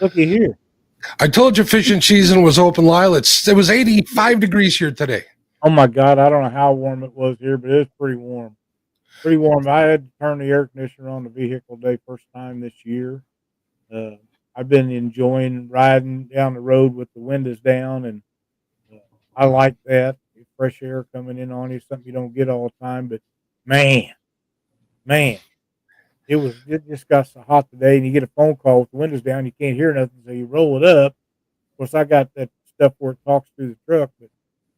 Looky here. I told you fishing season was open, Lyle. It was 85 degrees here today. Oh my God, I don't know how warm it was here, but it was pretty warm. Pretty warm. I had to turn the air conditioner on the vehicle today, first time this year. I've been enjoying riding down the road with the windows down, and I like that. Fresh air coming in on you, something you don't get all the time. But man, it just got so hot today, and you get a phone call with the windows down, you can't hear nothing, so you roll it up. Of course, I got that stuff where it talks through the truck, but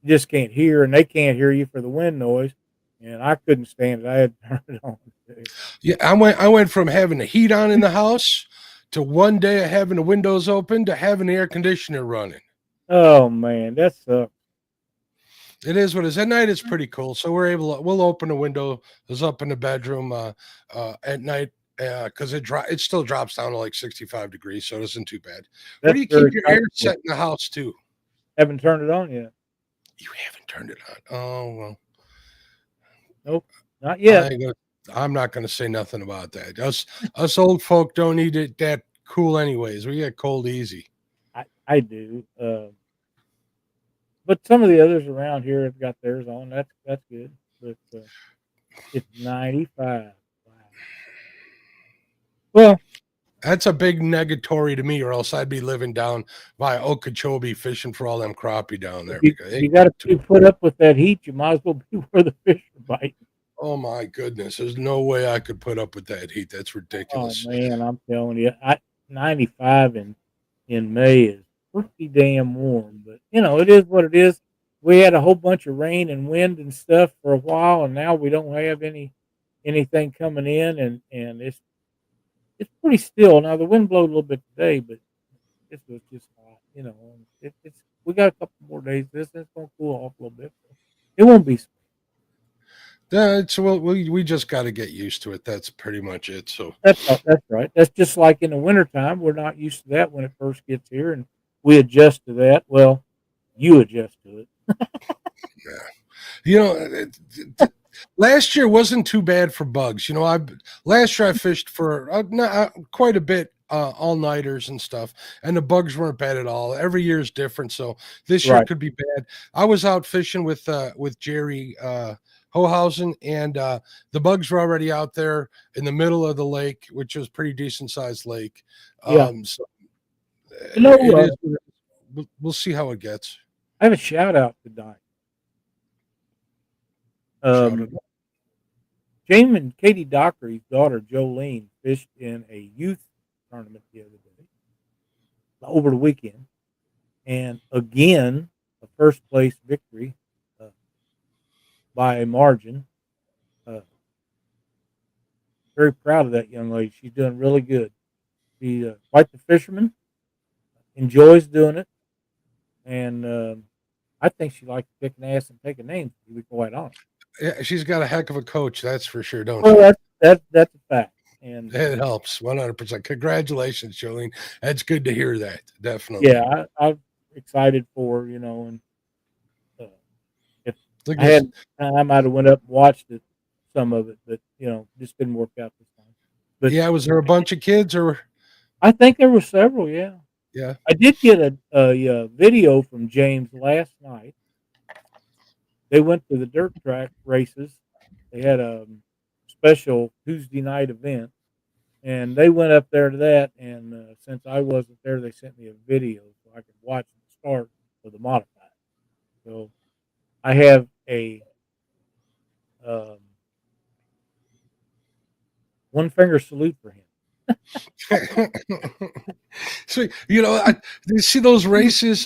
you just can't hear, and they can't hear you for the wind noise. And I couldn't stand it. I had to turn it on today. Yeah, I went from having the heat on in the house to one day of having the windows open to having the air conditioner running. Oh man, that sucks. It is what it is. At night it's pretty cool, so we'll open the window. It's up in the bedroom at night because it still drops down to like 65 degrees, so it isn't too bad. Where do you keep your air set in the house too? Haven't turned it on yet. You haven't turned it on. Oh well. Nope, not yet. I'm not going to say nothing about that. Us old folk don't need it that cool anyways. We get cold easy. I do. But some of the others around here have got theirs on. That's good. But it's 95. Wow. Well, that's a big negatory to me, or else I'd be living down by Okeechobee fishing for all them crappie down there. You got to put up with that heat. You might as well be where the fish are biting. Oh my goodness! There's no way I could put up with that heat. That's ridiculous. Oh man, I'm telling you, 95 in May is pretty damn warm. But it is what it is. We had a whole bunch of rain and wind and stuff for a while, and now we don't have anything coming in, and it's pretty still. Now the wind blew a little bit today, but this was just hot. It's we got a couple more days. It's going to cool off a little bit. It won't be. We just got to get used to it. That's pretty much it. So that's right. That's just like in the wintertime. We're not used to that when it first gets here, and we adjust to that. Well, you adjust to it. Last year wasn't too bad for bugs. Last year I fished for quite a bit, all-nighters and stuff, and the bugs weren't bad at all. Every year is different, so this year could be bad. I was out fishing with Jerry Hohausen, and the bugs were already out there in the middle of the lake, which was a pretty decent sized lake. So we'll see how it gets. I have a shout out tonight. James and Katie Dockery's daughter Jolene fished in a youth tournament the other day over the weekend, and again a first place victory by a margin. Very proud of that young lady. She's doing really good. She's quite the fisherman, enjoys doing it, and I think she likes to kick an ass and take a name, to be quite honest. Yeah, she's got a heck of a coach, that's for sure, don't she? Well, that's a fact. And it helps 100%. Congratulations, Jolene. That's good to hear that. Definitely. Yeah, I'm excited for her, and if I had time, I might have went up and watched it, some of it, but just didn't work out this time. But yeah, was there a bunch of kids, or? I think there were several. Yeah. Yeah. I did get a video from James last night. They went to the dirt track races. They had a special Tuesday night event, and they went up there to that. And since I wasn't there, they sent me a video so I could watch the start of the modified. So I have a one finger salute for him. So you see those races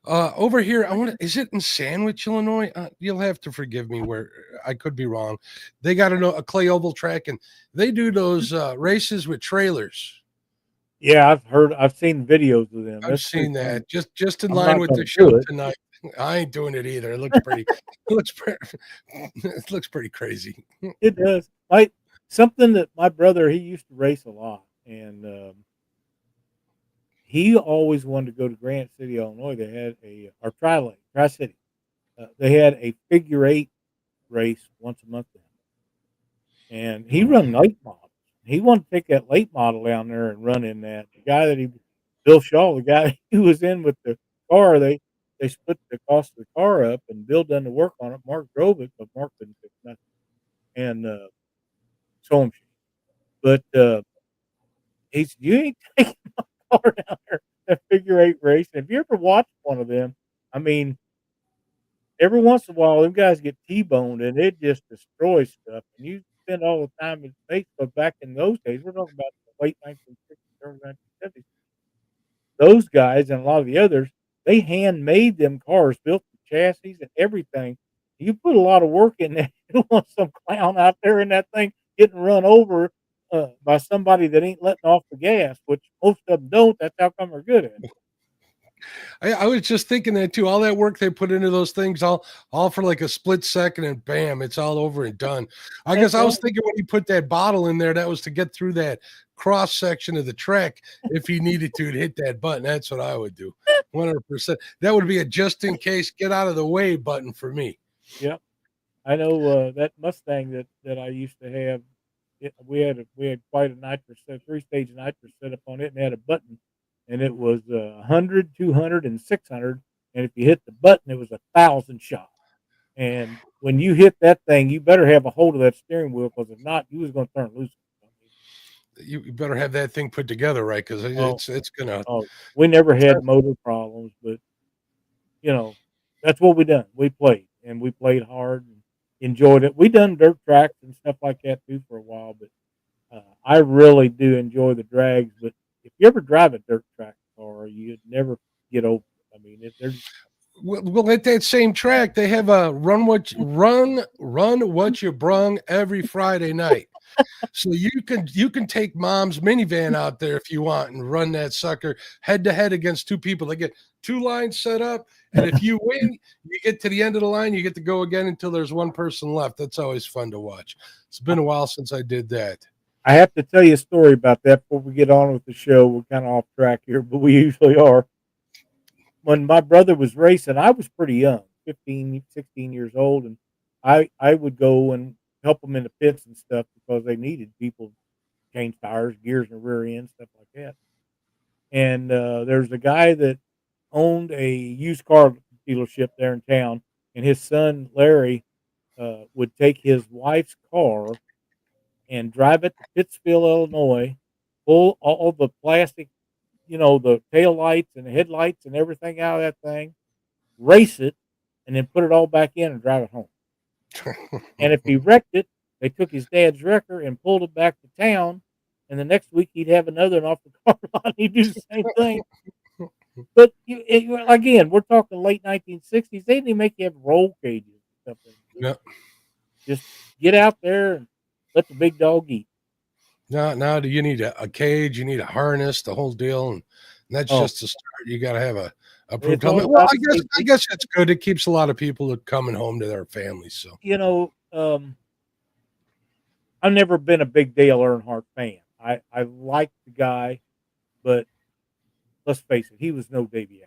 over here. Is it in Sandwich, Illinois? You'll have to forgive me where I could be wrong. They got a clay oval track, and they do those races with trailers. Yeah, I've seen videos of them. I've seen that. Just in line with the show tonight. I ain't doing it either. It looks pretty. It looks pretty crazy. It does. Something that my brother, he used to race a lot, and he always wanted to go to Grant City, Illinois. They had Tri-City. They had a figure 8 race once a month down, and he run late models. He wanted to take that late model down there and run in that. The guy that Bill Shaw, the guy who was in with the car, they split the cost of the car up, and Bill done the work on it. Mark drove it, but Mark couldn't fix nothing. And towing machine. But he said, "You ain't taking my car down there that figure eight race." And if you ever watched one of them, I mean, every once in a while, them guys get T-boned, and it just destroys stuff. And you spend all the time in space, but back in those days, we're talking about the late 1960s, early 1970s. Those guys and a lot of the others, they handmade them cars, built the chassis and everything. You put a lot of work in there. You don't want some clown out there in that thing getting run over by somebody that ain't letting off the gas, which most of them don't. That's how come they're good at it. I was just thinking that too. All that work they put into those things, all for like a split second, and bam, it's all over and done. I guess I was thinking when he put that bottle in there, that was to get through that cross section of the track. If he needed to hit that button, that's what I would do. 100%. That would be a just in case, get out of the way button for me. Yep, I know that Mustang that I used to have. We had quite a nitrous, 3-stage nitrous set up on it, and had a button. And it was 100, 200, and 600. And if you hit the button, it was 1,000 shot. And when you hit that thing, you better have a hold of that steering wheel, because if not, you was going to turn loose. You better have that thing put together right, because it's gonna. Oh, we never had motor problems, but that's what we done. We played, and we played hard and enjoyed it. We done dirt tracks and stuff like that too for a while, but I really do enjoy the drags. But if you ever drive a dirt track car, you'd never get over it. I mean, there's Well, at that same track, they have a run what you brung every Friday night. So you can take mom's minivan out there if you want and run that sucker head to head against two people. They get two lines set up, and if you win, you get to the end of the line, you get to go again until there's one person left. That's always fun to watch. It's been a while since I did that. I have to tell you a story about that before we get on with the show. We're kind of off track here, but we usually are. When my brother was racing, I was pretty young, 15, 16 years old, and I would go and help them in the pits and stuff because they needed people to change tires, gears in the rear end, stuff like that. And there's a guy that owned a used car dealership there in town, and his son, Larry, would take his wife's car and drive it to Pittsfield, Illinois, pull all the plastic, the tail lights and the headlights and everything out of that thing, race it, and then put it all back in and drive it home. And if he wrecked it, they took his dad's wrecker and pulled it back to town, and the next week he'd have another one off the car lot. He'd do the same thing. But again, we're talking late 1960s. They didn't even make you have roll cages and stuff. Yep. Just get out there and let the big dog eat. Now do you need a cage? You need a harness, the whole deal, and that's just to start. You got to have a approved helmet. Well, I guess that's good. It keeps a lot of people coming home to their families. So I've never been a big Dale Earnhardt fan. I like the guy, but let's face it, he was no Davey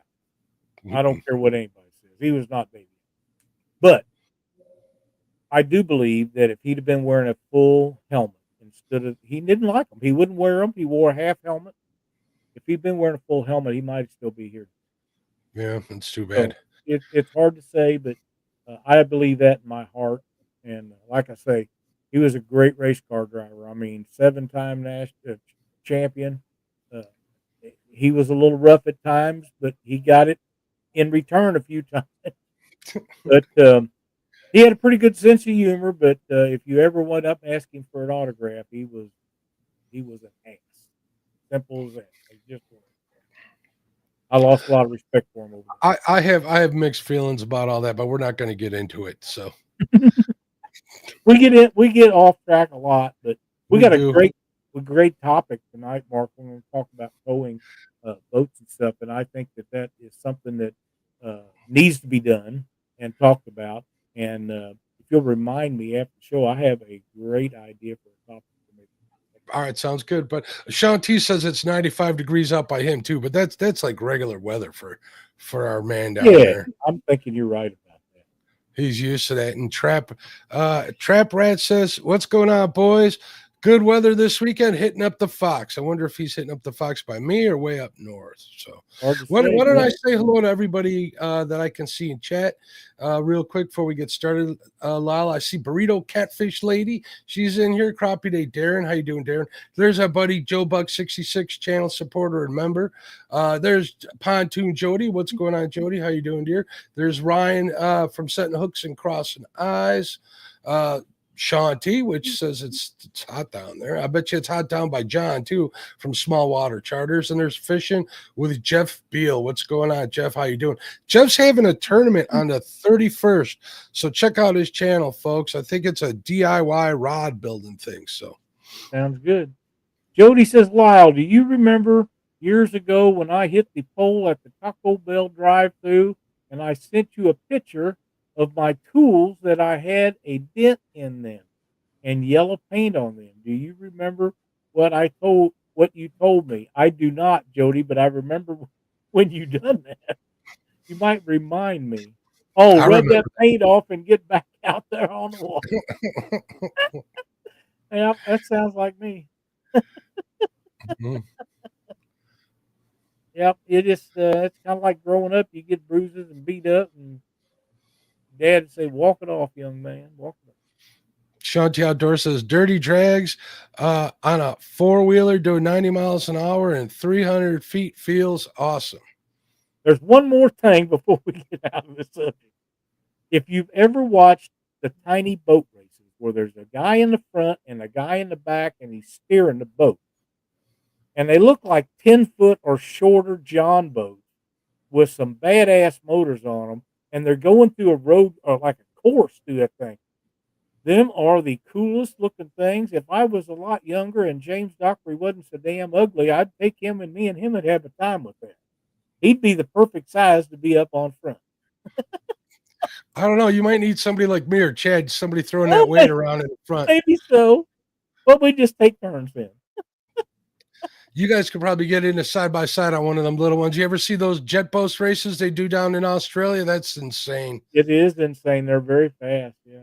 Allen. I don't care what anybody says. He was not Davey Allen. But I do believe that if he'd have been wearing a full helmet instead of, he didn't like them. He wouldn't wear them. He wore a half helmet. If he'd been wearing a full helmet, he might still be here. Yeah, it's too bad. So it's hard to say, but I believe that in my heart. And like I say, he was a great race car driver. I mean, 7-time national champion. He was a little rough at times, but he got it in return a few times. But he had a pretty good sense of humor. But if you ever went up and asked him for an autograph, he was an ass. Simple as that. I lost a lot of respect for him over there. I have mixed feelings about all that, but we're not going to get into it. So we get off track a lot, but we got a great topic tonight, Mark. We're going to talk about towing boats and stuff, and I think that is something that needs to be done and talked about. And if you'll remind me after the show, I have a great idea for a topic. All right, sounds good. But Sean T says it's 95 degrees out by him too, but that's like regular weather for our man down there. I'm thinking you're right about that. He's used to that. And Trap Rat says, "What's going on, boys? Good weather this weekend, hitting up the Fox. I wonder if he's hitting up the Fox by me or way up north. So why don't I say hello to everybody that I can see in chat real quick before we get started. Lyle, I see Burrito Catfish Lady. She's in here. Crappie Day Darren. How you doing, Darren? There's our buddy Joe Buck 66 channel supporter and member. There's Pontoon Jody. What's going on, Jody? How you doing, dear? There's Ryan from Setting Hooks and Crossing Eyes. Sean T, which says it's hot down there. I bet you it's hot down by John too from Small Water Charters. And there's Fishing with Jeff Beal. What's going on, Jeff? How you doing? Jeff's having a tournament on the 31st, so check out his channel, folks. I think it's a DIY rod building thing. So sounds good. Jody says, Lyle, do you remember years ago when I hit the pole at the Taco Bell drive-thru and I sent you a picture of my tools that I had a dent in them and yellow paint on them? Do you remember what you told me? I do not, Jody, but I remember when you done that. You might remind me. Oh, rub that paint off and get back out there on the water. Yeah, that sounds like me. Yep, it's kind of like growing up. You get bruises and beat up, and Dad would say, walk it off, young man. Walk it off. Shanti Outdoor says, dirty drags on a four-wheeler doing 90 miles an hour and 300 feet feels awesome. There's one more thing before we get out of this subject. If you've ever watched the tiny boat races where there's a guy in the front and a guy in the back and he's steering the boat, and they look like 10-foot or shorter John boats with some badass motors on them, and they're going through a road or like a course through that thing. Them are the coolest looking things. If I was a lot younger and James Dockery wasn't so damn ugly, I'd take him and me and him would have a time with that. He'd be the perfect size to be up on front. I don't know. You might need somebody like me or Chad, somebody throwing that weight around in the front. Maybe so. But we just take turns then. You guys could probably get into side-by-side on one of them little ones. You ever see those jet boat races they do down in Australia? That's insane. It is insane. They're very fast, yeah.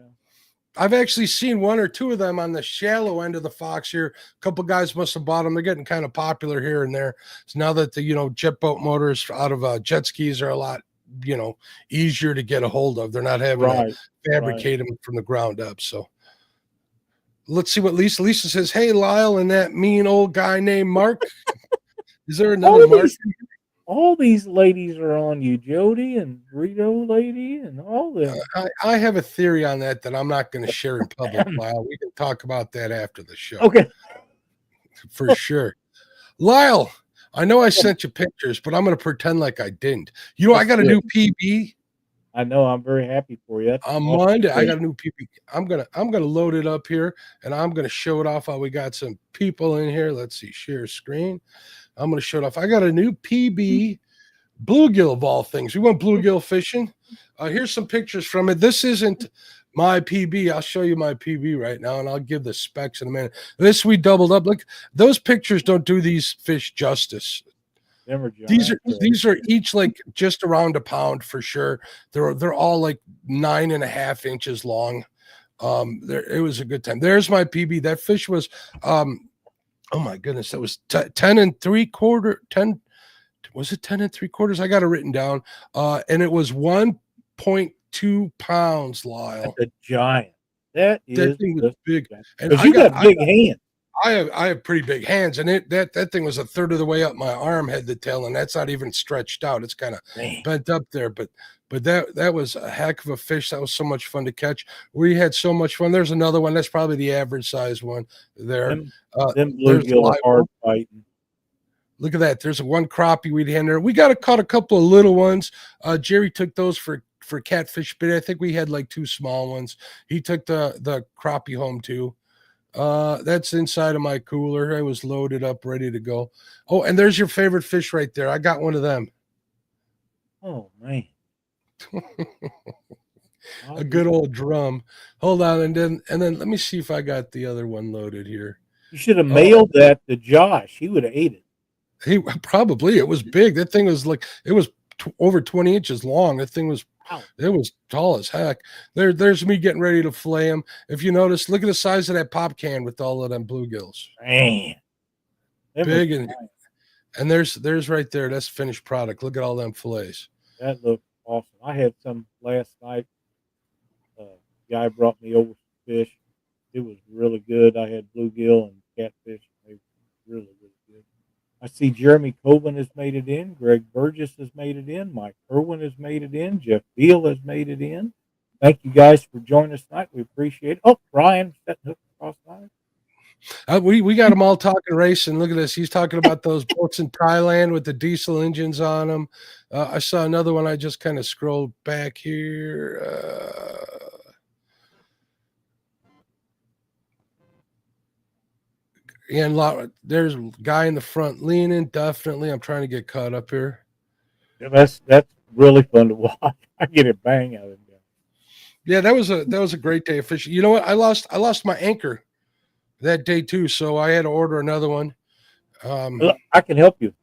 I've actually seen one or two of them on the shallow end of the Fox here. A couple guys must have bought them. They're getting kind of popular here and there. So now that the jet boat motors out of jet skis are a lot easier to get a hold of. They're not having to fabricate them from the ground up. So let's see what Lisa says. Hey, Lyle and that mean old guy named Mark. Is there another Mark? All these ladies are on you, Jody and Burrito Lady and all them. I have a theory on that I'm not going to share in public, Lyle. We can talk about that after the show. Okay. For sure. Lyle, I know I sent you pictures, but I'm going to pretend like I didn't. I got a new PB. I know. I'm very happy for you. On Monday, I got a new PB. I'm gonna load it up here, and I'm gonna show it off while we got some people in here. Let's see, share screen. I'm gonna show it off. I got a new PB, bluegill of all things. We went bluegill fishing. Here's some pictures from it. This isn't my PB. I'll show you my PB right now, and I'll give the specs in a minute. This we doubled up. Look, those pictures don't do these fish justice. These are each like just around a pound for sure. They're all like 9.5 inches long. It was a good time. There's my PB. That fish was oh my goodness, that was 10 3/4. 10 was it 10 3/4? I got it written down. And it was 1.2 pounds, Lyle. That's a giant. That thing was big. And you got big hands. I have pretty big hands, and that thing was a third of the way up my arm, head to tail, and that's not even stretched out. It's kind of bent up there, but that was a heck of a fish. That was so much fun to catch. We had so much fun. There's another one. That's probably the average size one there. Them bluegill are hard fighting. Look at that. There's one crappie we'd hand there. We caught a couple of little ones. Jerry took those for catfish, but I think we had like 2 small ones. He took the crappie home too. That's inside of my cooler. I was loaded up, ready to go. Oh, and there's your favorite fish right there. I got one of them. Oh man. A good old drum. Hold on, and then let me see if I got the other one loaded here. You should have mailed that to Josh. He would have ate it. It was big. That thing was like, it was over 20 inches long. That thing was Wow. It was tall as heck. There's me getting ready to fillet him. If you notice, look at the size of that pop can with all of them bluegills. Man. Big and there's right there. That's finished product. Look at all them fillets. That looked awesome. I had some last night. Guy brought me over some fish. It was really good. I had bluegill and catfish. They were really, really good. I see Jeremy Coben has made it in. Greg Burgess has made it in. Mike Irwin has made it in. Jeff Beal has made it in. Thank you guys for joining us tonight. We appreciate it. Oh, Brian setting hook across line. We got them all talking racing. Look at this. He's talking about those boats in Thailand with the diesel engines on them. I saw another one. I just kind of scrolled back here. And there's a guy in the front leaning. Definitely. I'm trying to get caught up here. Yeah, that's really fun to watch. I get a bang out of it. Yeah, that was a great day of fishing. You know what? I lost my anchor that day too, so I had to order another one. I can help you.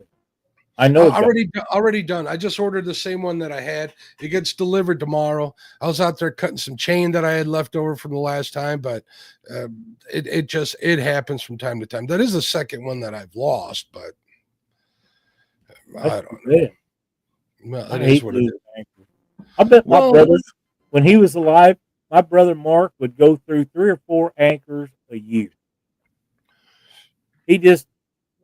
I know. Already done. I just ordered the same one that I had. It gets delivered tomorrow. I was out there cutting some chain that I had left over from the last time, but it happens from time to time. That is the second one that I've lost, but I don't know. Well, it is what it is. I bet my brother, when he was alive, my brother Mark would go through 3 or 4 anchors a year.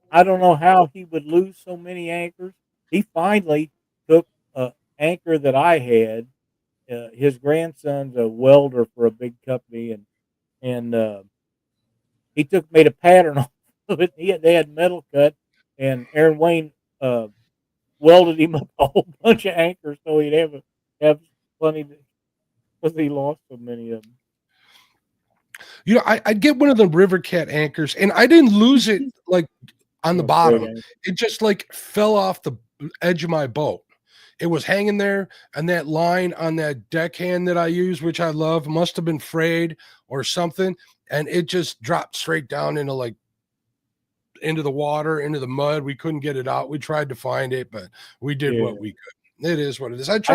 I don't know how he would lose so many anchors. He finally took an anchor that I had. His grandson's a welder for a big company, and he made a pattern off of it. They had metal cut, and Aaron Wayne welded him up a whole bunch of anchors so he'd have plenty because he lost so many of them. You know, I'd get one of the River Cat anchors, and I didn't lose it like on the bottom. It just like fell off the edge of my boat. It was hanging there, and that line on that deckhand that I use, which I love, must have been frayed or something, and it just dropped straight down into the water, into the mud. We couldn't get it out. We tried to find it, but we did what we could. It is what it is. I'd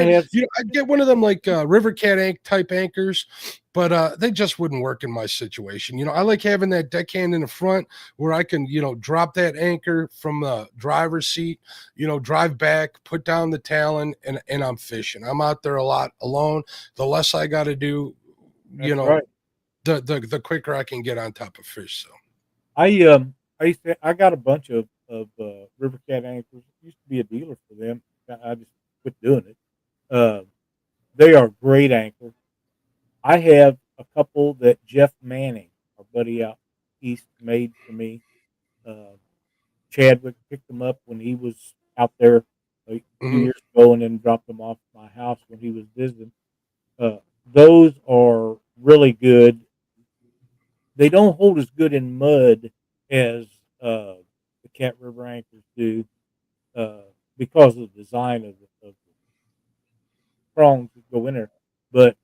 get one of them like River Cat type anchors, but they just wouldn't work in my situation. You know, I like having that deckhand in the front where I can, drop that anchor from the driver's seat, drive back, put down the talon, and I'm fishing. I'm out there a lot alone. The less I got to do, right. the quicker I can get on top of fish. So I got a bunch of River Cat anchors. I used to be a dealer for them. I just quit doing it. They are great anchors. I have a couple that Jeff Manning, our buddy out east, made for me. Chadwick picked them up when he was out there a few years ago, and then dropped them off at my house when he was visiting. Those are really good. They don't hold as good in mud as the Cat River anchors do because of the design of the prongs that go in there. But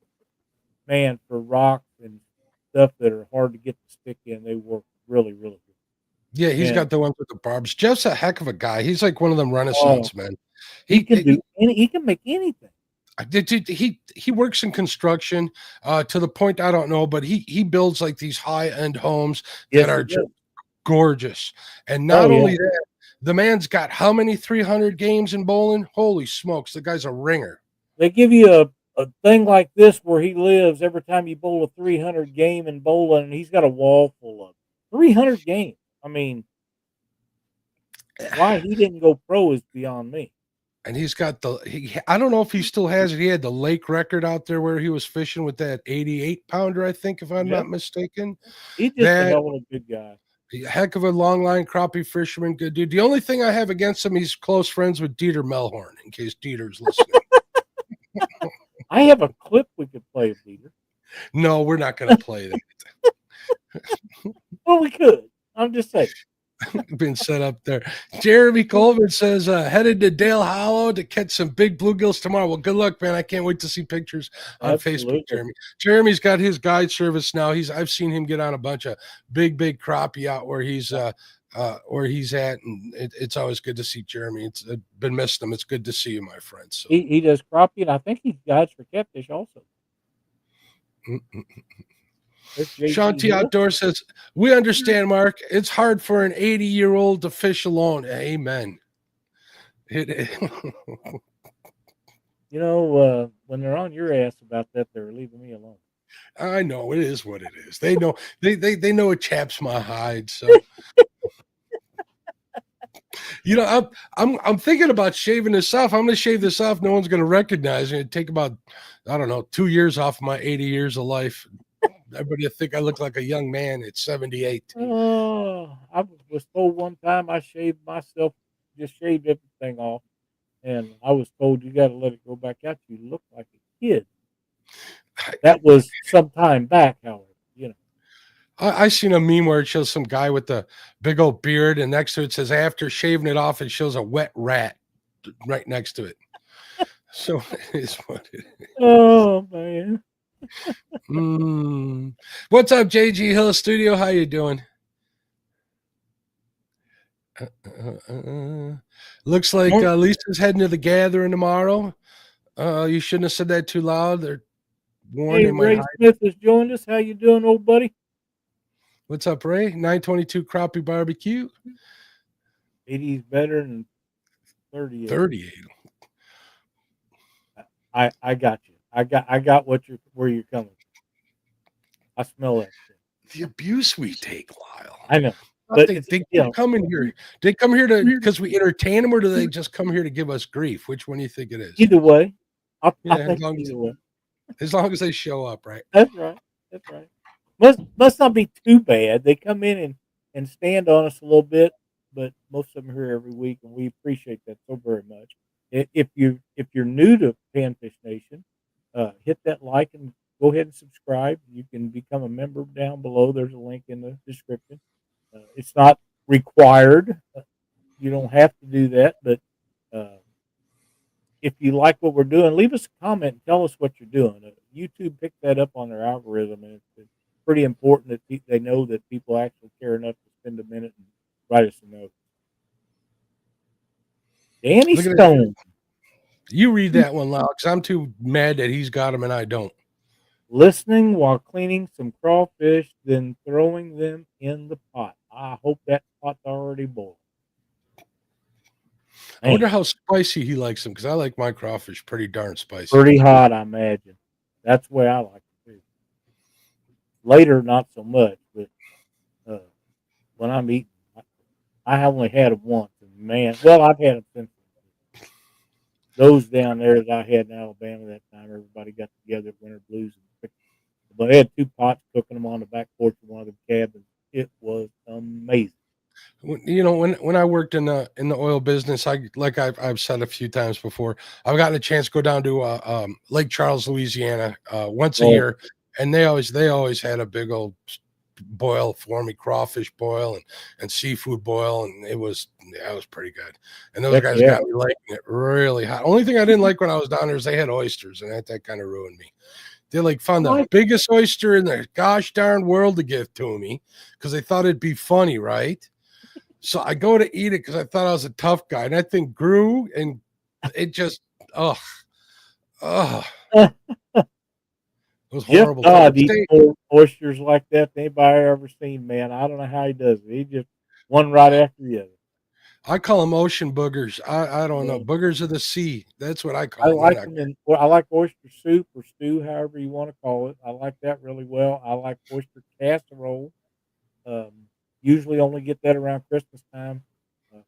man, for rocks and stuff that are hard to get the stick in, they work really, really good. Yeah, he's got the ones with the barbs. Jeff's a heck of a guy. He's like one of them Renaissance men. He can make anything. He works in construction to the point I don't know, but he builds like these high-end homes that are just gorgeous. And not only that, the man's got how many 300 games in bowling? Holy smokes, the guy's a ringer. They give you a thing like this where he lives every time you bowl a 300 game in bowling, and he's got a wall full of 300 games. I mean, why he didn't go pro is beyond me. And he's got I don't know if he still has it. He had the lake record out there where he was fishing with that 88-pounder, I think, if I'm not mistaken. He's just a hell of a good guy. Heck of a long line crappie fisherman, good dude. The only thing I have against him, he's close friends with Dieter Melhorn, in case Dieter's listening. I have a clip we could play of Dieter. No, we're not going to play that. Well, we could. I'm just saying. Been set up there. Jeremy Colvin says headed to Dale Hollow to catch some big bluegills tomorrow. Well, good luck, man. I can't wait to see pictures on Facebook. Jeremy's got his guide service now. I've seen him get on a bunch of big crappie out where he's where he's at, and it's always good to see Jeremy. It's been missing him. It's good to see you, my friend. So He does crappie, and I think he guides for catfish also. Sean T. Outdoor says, we understand, Mark. It's hard for an 80-year-old to fish alone. Amen. You know, when they're on your ass about that, they're leaving me alone. I know it is what it is. They know they know it chaps my hide. So you know, I'm thinking about shaving this off. I'm going to shave this off. No one's going to recognize me. It'd take about, I don't know, 2 years off my 80 years of life. Everybody will think I look like a young man at 78. Oh, I was told one time I shaved myself, just shaved everything off, and I was told you got to let it go back out. You look like a kid. That was some time back, however, you know. I seen a meme where it shows some guy with the big old beard, and next to it says, after shaving it off, it shows a wet rat right next to it. So it is what it is. Oh, man. What's up, JG Hill Studio? How you doing? Looks like Lisa's heading to the gathering tomorrow. You shouldn't have said that too loud. They're warning. Hey, Ray Smith has joined us. How you doing, old buddy? What's up, Ray? 922 Crappie Barbecue. 80's better than 38. 38. I got you. I got where you're coming from. I smell that shit. The abuse we take, Lyle. I know. But they come in here. They come here because we entertain them, or do they just come here to give us grief? Which one do you think it is? Either way. I think either way. As long as they show up, right? That's right. That's right. Must not be too bad. They come in and stand on us a little bit, but most of them are here every week, and we appreciate that so very much. If you're new to Panfish Nation, hit that like and go ahead and subscribe. You can become a member down below. There's a link in the description. It's not required. You don't have to do that, but if you like what we're doing, leave us a comment and tell us what you're doing. YouTube picked that up on their algorithm, and it's pretty important that they know that people actually care enough to spend a minute and write us a note. Danny Stone. You read that one, Lyle, because I'm too mad that he's got them and I don't. Listening while cleaning some crawfish, then throwing them in the pot. I hope that pot's already boiled. I wonder how spicy he likes them, because I like my crawfish pretty darn spicy. Pretty hot, I imagine. That's the way I like it too. Later, not so much, but when I'm eating, I only had them once. And man, well, I've had them since. Those down there that I had in Alabama that time, everybody got together at Winter Blues and picked them. But I had 2 pots cooking them on the back porch of one of the cabins. It was amazing. You know, when I worked in the oil business, I've said a few times before, I've gotten a chance to go down to Lake Charles, Louisiana, once a year, and they always had a big old boil for me, crawfish boil and seafood boil, and it was pretty good. And those guys got me liking it really hot. Only thing I didn't like when I was down there is they had oysters, and that kind of ruined me. They found the biggest oyster in the gosh darn world to give to me because they thought it'd be funny, right? So I go to eat it because I thought I was a tough guy, and that thing grew, and it just it was horrible. These oysters like that, anybody ever seen, man? I don't know how he does it. He just one right after the other. I call them ocean boogers. I don't know, boogers of the sea. That's what I call them. I like them I like oyster soup or stew, however you want to call it. I like that really well. I like oyster casserole. Usually only get that around Christmas time.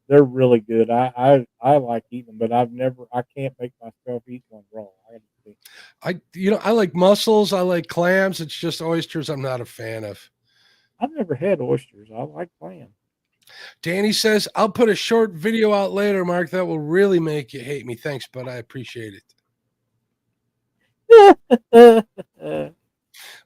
They're really good. I like eating them, but I can't make myself eat one raw. I like mussels. I like clams. It's just oysters I'm not a fan of. I've never had oysters. I like clams. Danny says, I'll put a short video out later, Mark. That will really make you hate me. Thanks, but I appreciate it.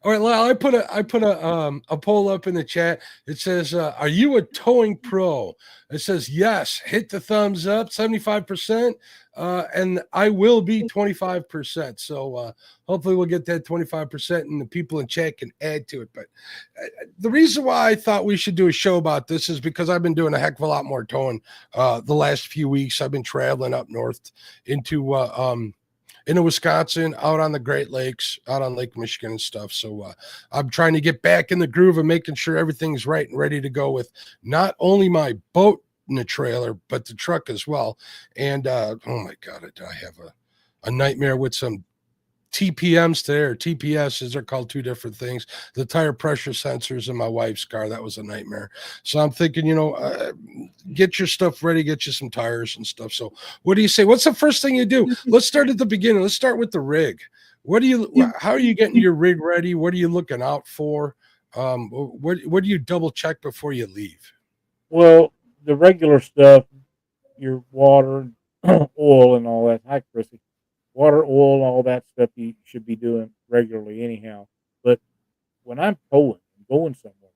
All right, Lyle, I put a poll up in the chat. It says, "Are you a towing pro?" It says yes. Hit the thumbs up, 75%, and I will be 25%. So hopefully we'll get that 25%, and the people in chat can add to it. But the reason why I thought we should do a show about this is because I've been doing a heck of a lot more towing the last few weeks. I've been traveling up north into Wisconsin, out on the Great Lakes, out on Lake Michigan and stuff. So I'm trying to get back in the groove of making sure everything's right and ready to go with not only my boat in the trailer, but the truck as well. And oh my God, I have a nightmare with some TPMs there, TPSs are called two different things. The tire pressure sensors in my wife's car, that was a nightmare. So I'm thinking, get your stuff ready, get you some tires and stuff. So what do you say? What's the first thing you do? Let's start at the beginning. Let's start with the rig. How are you getting your rig ready? What are you looking out for? What do you double check before you leave? Well, the regular stuff, your water, oil, and all that. Hi, Chrissy. Water, oil, all that stuff you should be doing regularly anyhow. But when I'm towing and going somewhere,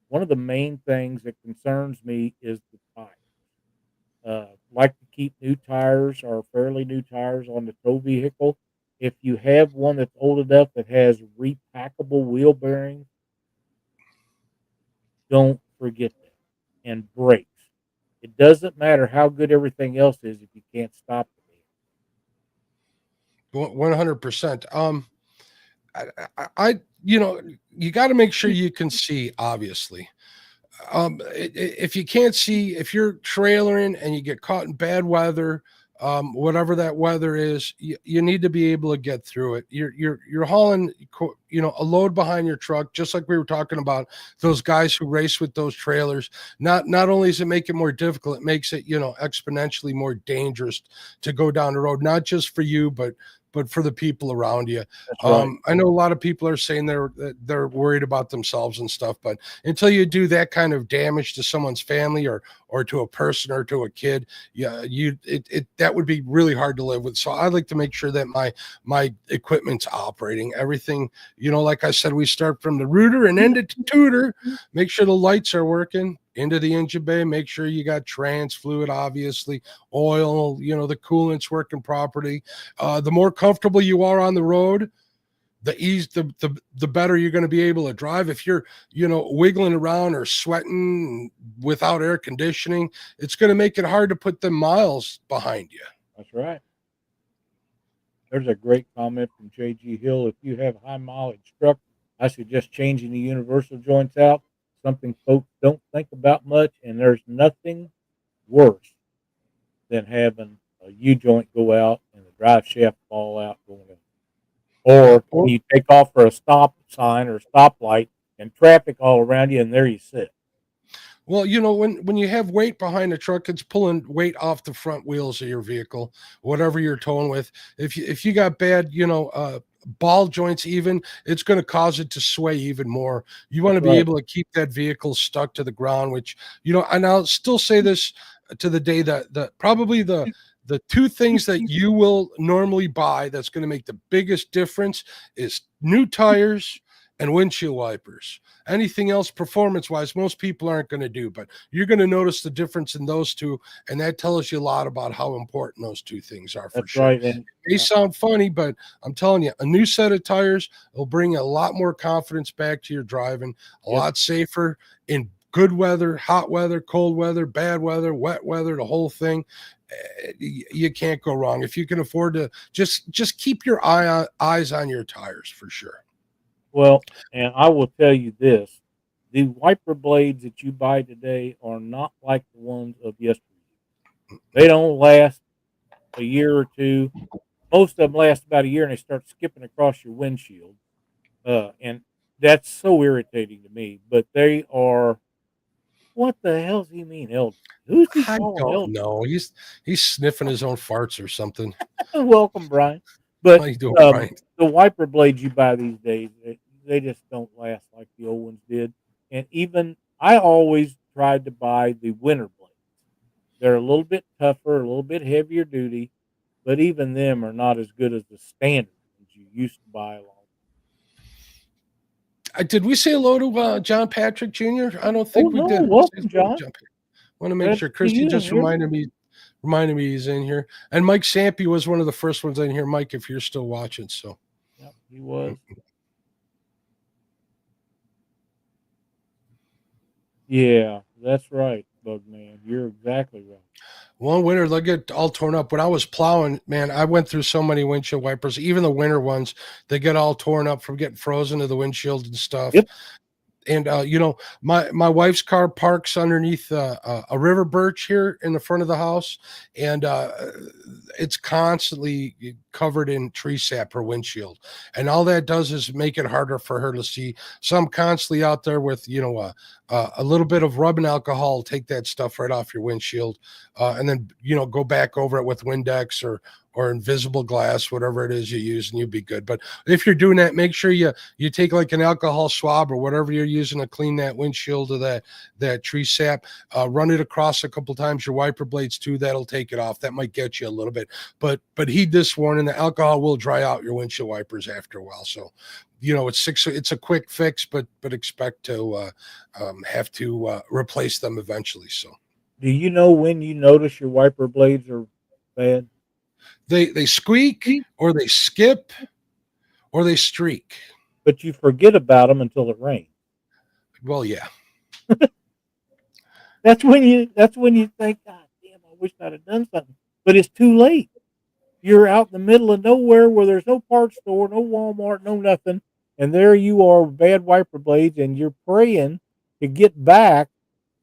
one of the main things that concerns me is the tires. Like to keep new tires or fairly new tires on the tow vehicle. If you have one that's old enough that has repackable wheel bearings, don't forget that. And brakes. It doesn't matter how good everything else is if you can't stop the vehicle. 100%. You got to make sure you can see, obviously. If you can't see, if you're trailering and you get caught in bad weather, whatever that weather is, you need to be able to get through it. You're hauling, a load behind your truck, just like we were talking about those guys who race with those trailers. Not only does it make it more difficult, it makes it, exponentially more dangerous to go down the road, not just for you, but for the people around you. Right. I know a lot of people are saying they're worried about themselves and stuff, but until you do that kind of damage to someone's family or to a person or to a kid, that would be really hard to live with. So I like to make sure that my equipment's operating. Everything, like I said, we start from the rooter and end it to tutor. Make sure the lights are working. Into the engine bay, make sure you got trans fluid, obviously, oil, the coolant's working properly. The more comfortable you are on the road, the better you're going to be able to drive. If you're, wiggling around or sweating without air conditioning, it's going to make it hard to put the miles behind you. That's right. There's a great comment from J.G. Hill. If you have high mileage truck, I suggest changing the universal joints out. Something folks don't think about much, and there's nothing worse than having a U-joint go out and the drive shaft fall out going in. Or when you take off for a stop sign or stoplight and traffic all around you, and there you sit. Well, when you have weight behind the truck, it's pulling weight off the front wheels of your vehicle, whatever you're towing with. If you got bad, ball joints, even, it's going to cause it to sway even more. You want to be able to keep that vehicle stuck to the ground, which, and I'll still say this to the day that probably the two things that you will normally buy that's going to make the biggest difference is new tires and windshield wipers. Anything else performance-wise, most people aren't going to do, but you're going to notice the difference in those two, and that tells you a lot about how important those two things are for sure. Right. And they sound funny, but I'm telling you, a new set of tires will bring a lot more confidence back to your driving, a lot safer in good weather, hot weather, cold weather, bad weather, wet weather, the whole thing. You can't go wrong. If you can afford to just keep your eyes on your tires for sure. Well, and I will tell you this, the wiper blades that you buy today are not like the ones of yesterday. They don't last a year or two. Most of them last about a year, and they start skipping across your windshield. And that's so irritating to me. But they are, what the hell does he mean, elder? Who's he calling elder? I don't know. He's sniffing his own farts or something. Welcome, Brian. But How you doing, Brian? The wiper blades you buy these days, they just don't last like the old ones did. And even I always tried to buy the winter blades. They're a little bit tougher, a little bit heavier duty, but even them are not as good as the standard ones you used to buy along. Did we say hello to John Patrick Jr.? I don't Oh think we no, did. welcome, John. Want to make Glad sure. to see Chrissy you just in here. reminded me he's in here. And Mike Sampe was one of the first ones in here. Mike, if you're still watching, so Yep, he was. Yeah, that's right, Bugman. You're exactly right. one winter they'll get all torn up. When I was plowing, man, I went through so many windshield wipers. Even the winter ones, they get all torn up from getting frozen to the windshield and stuff. Yep. And my wife's car parks underneath a river birch here in the front of the house, and it's constantly covered in tree sap her windshield, and all that does is make it harder for her to see. So I'm constantly out there with a little bit of rubbing alcohol, take that stuff right off your windshield, and then go back over it with Windex or invisible glass, whatever it is you use, and you'll be good. But if you're doing that, make sure you take like an alcohol swab or whatever you're using to clean that windshield of that tree sap. Run it across a couple times, your wiper blades too. That'll take it off. That might get you a little bit. But heed this warning: the alcohol will dry out your windshield wipers after a while. So it's a quick fix, but expect to have to replace them eventually. So Do you know when you notice your wiper blades are bad? they squeak, or they skip, or they streak. But you forget about them until it rains. Well, yeah. That's when you think, God damn, I wish I'd have done something. But it's too late. You're out in the middle of nowhere where there's no parts store, no Walmart, no nothing. And there you are with bad wiper blades, and you're praying to get back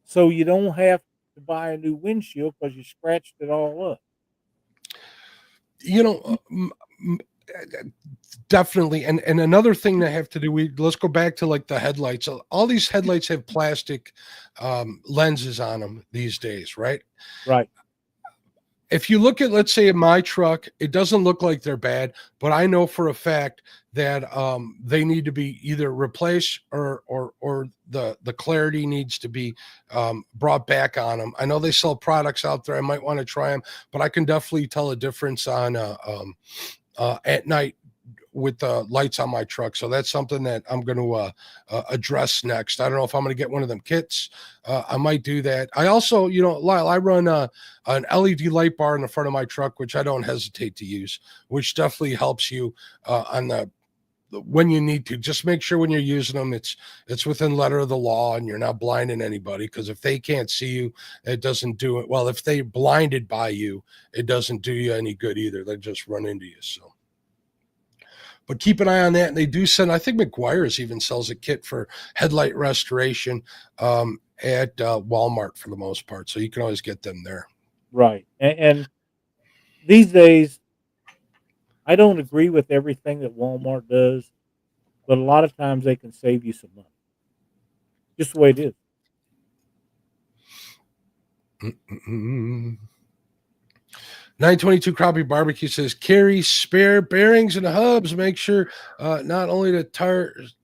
so you don't have to buy a new windshield because you scratched it all up. Definitely. And another thing that have to do, let's go back to like the headlights. All these headlights have plastic lenses on them these days, right? Right. If you look at, let's say, in my truck, it doesn't look like they're bad, but I know for a fact that they need to be either replaced or the clarity needs to be brought back on them. I know they sell products out there. I might want to try them, but I can definitely tell a difference on at night with the lights on my truck. So that's something that I'm going to address next. I don't know if I'm going to get one of them kits. I might do that. I also, Lyle, I run an LED light bar in the front of my truck, which I don't hesitate to use, which definitely helps you on when you need to. Just make sure when you're using them, it's within letter of the law and you're not blinding anybody, because if they can't see you, it doesn't do it. Well, if they blinded by you, it doesn't do you any good either. They just run into you. So, but keep an eye on that. And they do send, I think McGuire's even sells a kit for headlight restoration at Walmart for the most part. So you can always get them there. Right. And these days, I don't agree with everything that Walmart does, but a lot of times they can save you some money. Just the way it is. Mm-mm. 922 Crappie Barbecue says, carry spare bearings and hubs. Make sure not only the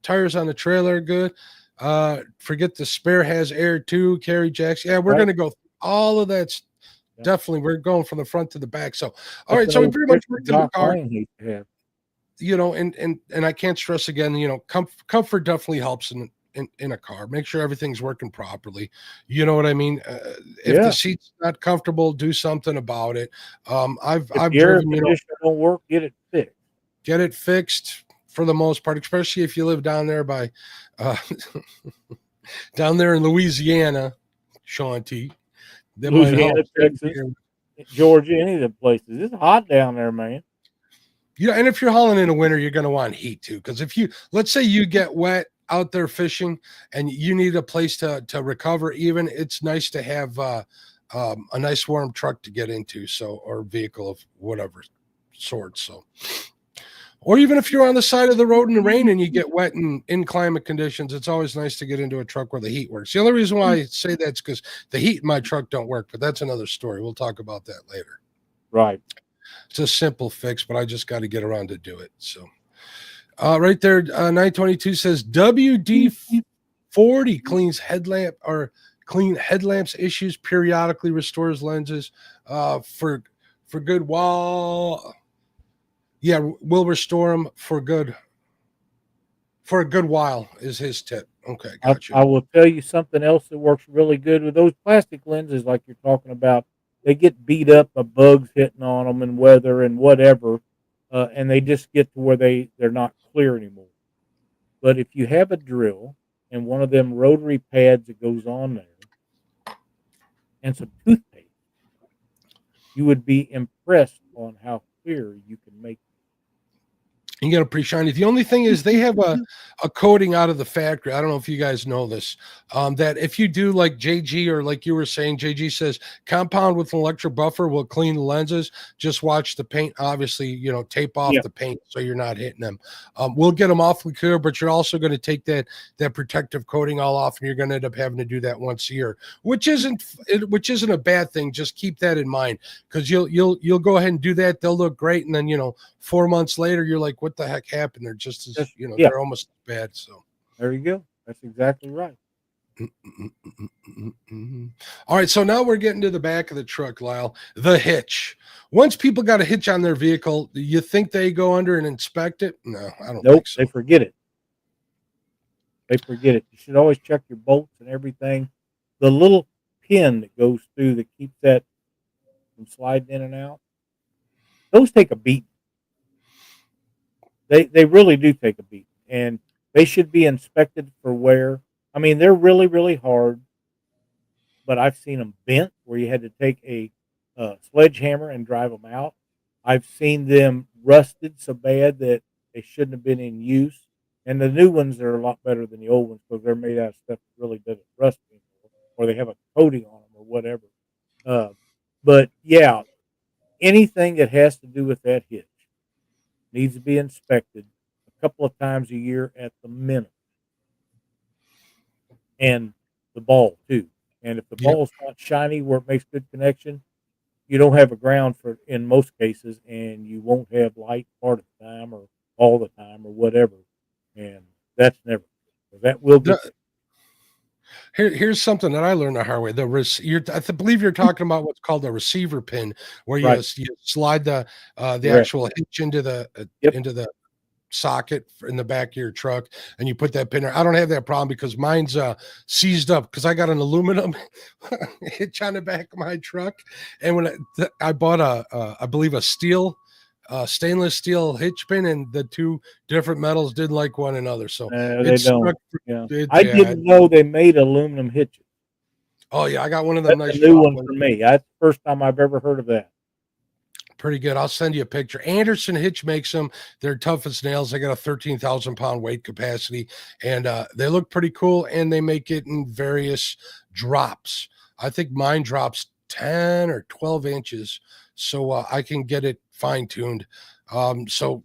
tires on the trailer are good, forget the spare has air too. Carry jacks. Yeah, we're going to go through all of that. Yeah. Definitely, we're going from the front to the back. So, all right. So we pretty much worked in the car. And I can't stress again, comfort definitely helps in a car. Make sure everything's working properly. You know what I mean? If the seat's not comfortable, do something about it. I've driven, don't work, get it fixed. Get it fixed for the most part, especially if you live down there by down there in Louisiana, Shanty. Louisiana, Texas, Georgia, any of the places. It's hot down there, man. And if you're hauling in the winter, you're going to want heat too. Because let's say you get wet out there fishing and you need a place to recover, even, it's nice to have a nice warm truck to get into, or vehicle of whatever sort. So, or even if you're on the side of the road in the rain and you get wet in inclement conditions, it's always nice to get into a truck where the heat works. The only reason why I say that's because the heat in my truck don't work, but that's another story. We'll talk about that later. Right. It's a simple fix, but I just got to get around to do it. So, right there, 922 says WD-40 cleans headlamps issues periodically, restores lenses for good while. Yeah, we'll restore them for good. For a good while is his tip. Okay, I, gotcha. I will tell you something else that works really good with those plastic lenses, like you're talking about. They get beat up by bugs hitting on them and weather and whatever, and they just get to where they're not clear anymore. But if you have a drill and one of them rotary pads that goes on there and some toothpaste, you would be impressed on how clear you can make You get a pretty shiny. The only thing is they have a coating out of the factory. I don't know if you guys know this. That if you do like JG or like you were saying, JG says compound with an electric buffer will clean the lenses. Just watch the paint. Obviously, tape off the paint so you're not hitting them. We'll get them awfully clear, but you're also going to take that protective coating all off, and you're going to end up having to do that once a year, which isn't a bad thing. Just keep that in mind, because you'll go ahead and do that. They'll look great, and then 4 months later, you're like, what the heck happened? They're just as, they're almost bad. So there you go. That's exactly right. All right. So now we're getting to the back of the truck, Lyle, the hitch. Once people got a hitch on their vehicle, do you think they go under and inspect it? No, I don't think so. They forget it. You should always check your bolts and everything. The little pin that goes through that keeps that from sliding in and out, those take a beating. They really do take a beating, and they should be inspected for wear. I mean, they're really, really hard, but I've seen them bent where you had to take a sledgehammer and drive them out. I've seen them rusted so bad that they shouldn't have been in use. And the new ones are a lot better than the old ones because they're made out of stuff that really doesn't rust anymore, or they have a coating on them or whatever. But yeah, anything that has to do with that hitch needs to be inspected a couple of times a year at the minimum. And the ball too. And if the ball's not shiny where it makes good connection, you don't have a ground for in most cases, and you won't have light part of the time or all the time or whatever. And that's never good. So that will get Here's something that I learned the hard way. I believe you're talking about what's called a receiver pin, where you slide the actual hitch into the socket in the back of your truck, and you put that pin there. I don't have that problem because mine's seized up because I got an aluminum hitch on the back of my truck, and when I bought I believe a stainless steel hitch pin, and the two different metals didn't like one another, so they don't. I didn't know they made aluminum hitches. Oh yeah, I got one of them. That's a new one for me. That's the first time I've ever heard of that. Pretty good. I'll send you a picture. Anderson Hitch makes them. They're tough as nails. They got a 13,000 pound weight capacity, and they look pretty cool. And they make it in various drops. I think mine drops 10 or 12 inches, so I can get it fine tuned. So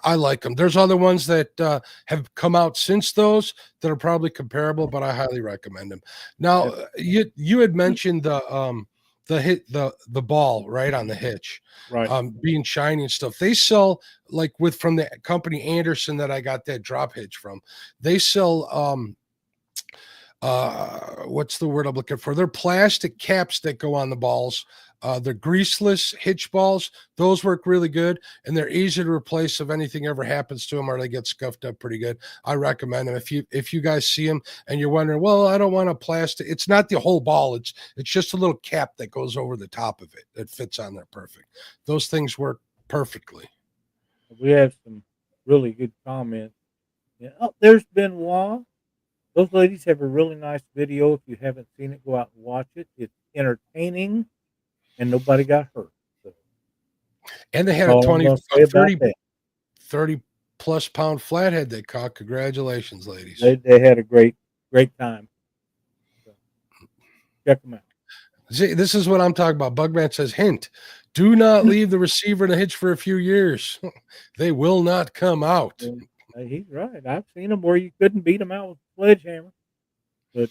I like them. There's other ones that have come out since those that are probably comparable, but I highly recommend them. Now, you had mentioned the ball right on the hitch, being shiny and stuff. They sell from the company Anderson that I got that drop hitch from. They sell what's the word I'm looking for? They're plastic caps that go on the balls. They're greaseless hitch balls. Those work really good, and they're easy to replace if anything ever happens to them or they get scuffed up pretty good. I recommend them. If you guys see them and you're wondering, well, I don't want a plastic. It's not the whole ball. It's just a little cap that goes over the top of it that fits on there perfect. Those things work perfectly. We have some really good comments. Yeah, there's Benoit. Those ladies have a really nice video. If you haven't seen it, go out and watch it. It's entertaining. And nobody got hurt. So. And they had a 30 plus pound flathead they caught. Congratulations, ladies. They had a great time. So check them out. See, this is what I'm talking about. Bugman says, hint, do not leave the receiver in a hitch for a few years. They will not come out. He's right. I've seen them where you couldn't beat them out with a sledgehammer. But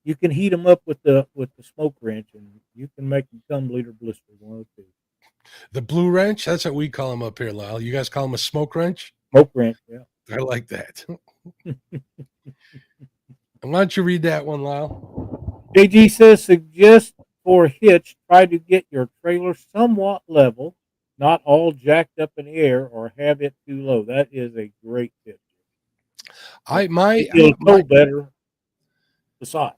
you can heat them up with the smoke wrench, and you can make them tumbleweed or blister, one of the two. The blue wrench, that's what we call them up here, Lyle. You guys call them a smoke wrench? Smoke wrench, yeah. I like that. Why don't you read that one, Lyle? JG says, suggest for hitch, try to get your trailer somewhat level, not all jacked up in the air or have it too low. That is a great tip. It'll tow better. Besides.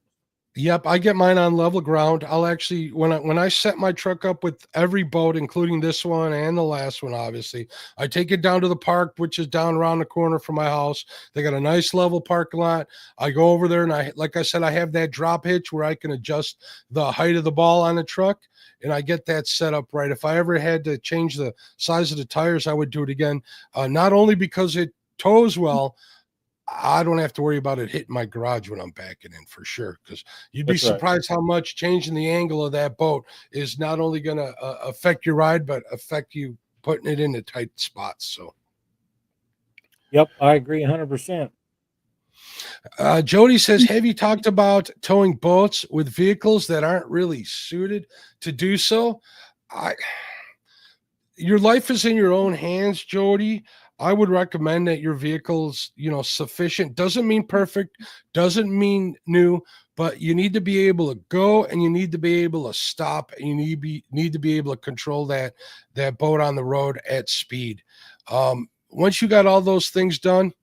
Yep, I get mine on level ground. I'll actually when I set my truck up with every boat, including this one and the last one, obviously, I take it down to the park, which is down around the corner from my house. They got a nice level parking lot. I go over there and like I said, I have that drop hitch where I can adjust the height of the ball on the truck, and I get that set up right. If I ever had to change the size of the tires, I would do it again. Not only because it tows well, I don't have to worry about it hitting my garage when I'm backing in for sure. Because you'd be surprised how much changing the angle of that boat is not only going to affect your ride, but affect you putting it in the tight spots. So, yep, I agree 100%. Jody says, have you talked about towing boats with vehicles that aren't really suited to do so? Your life is in your own hands, Jody. I would recommend that your vehicle's, sufficient. Doesn't mean perfect, doesn't mean new, but you need to be able to go and you need to be able to stop and you need to be able to control that boat on the road at speed. Once you got all those things done,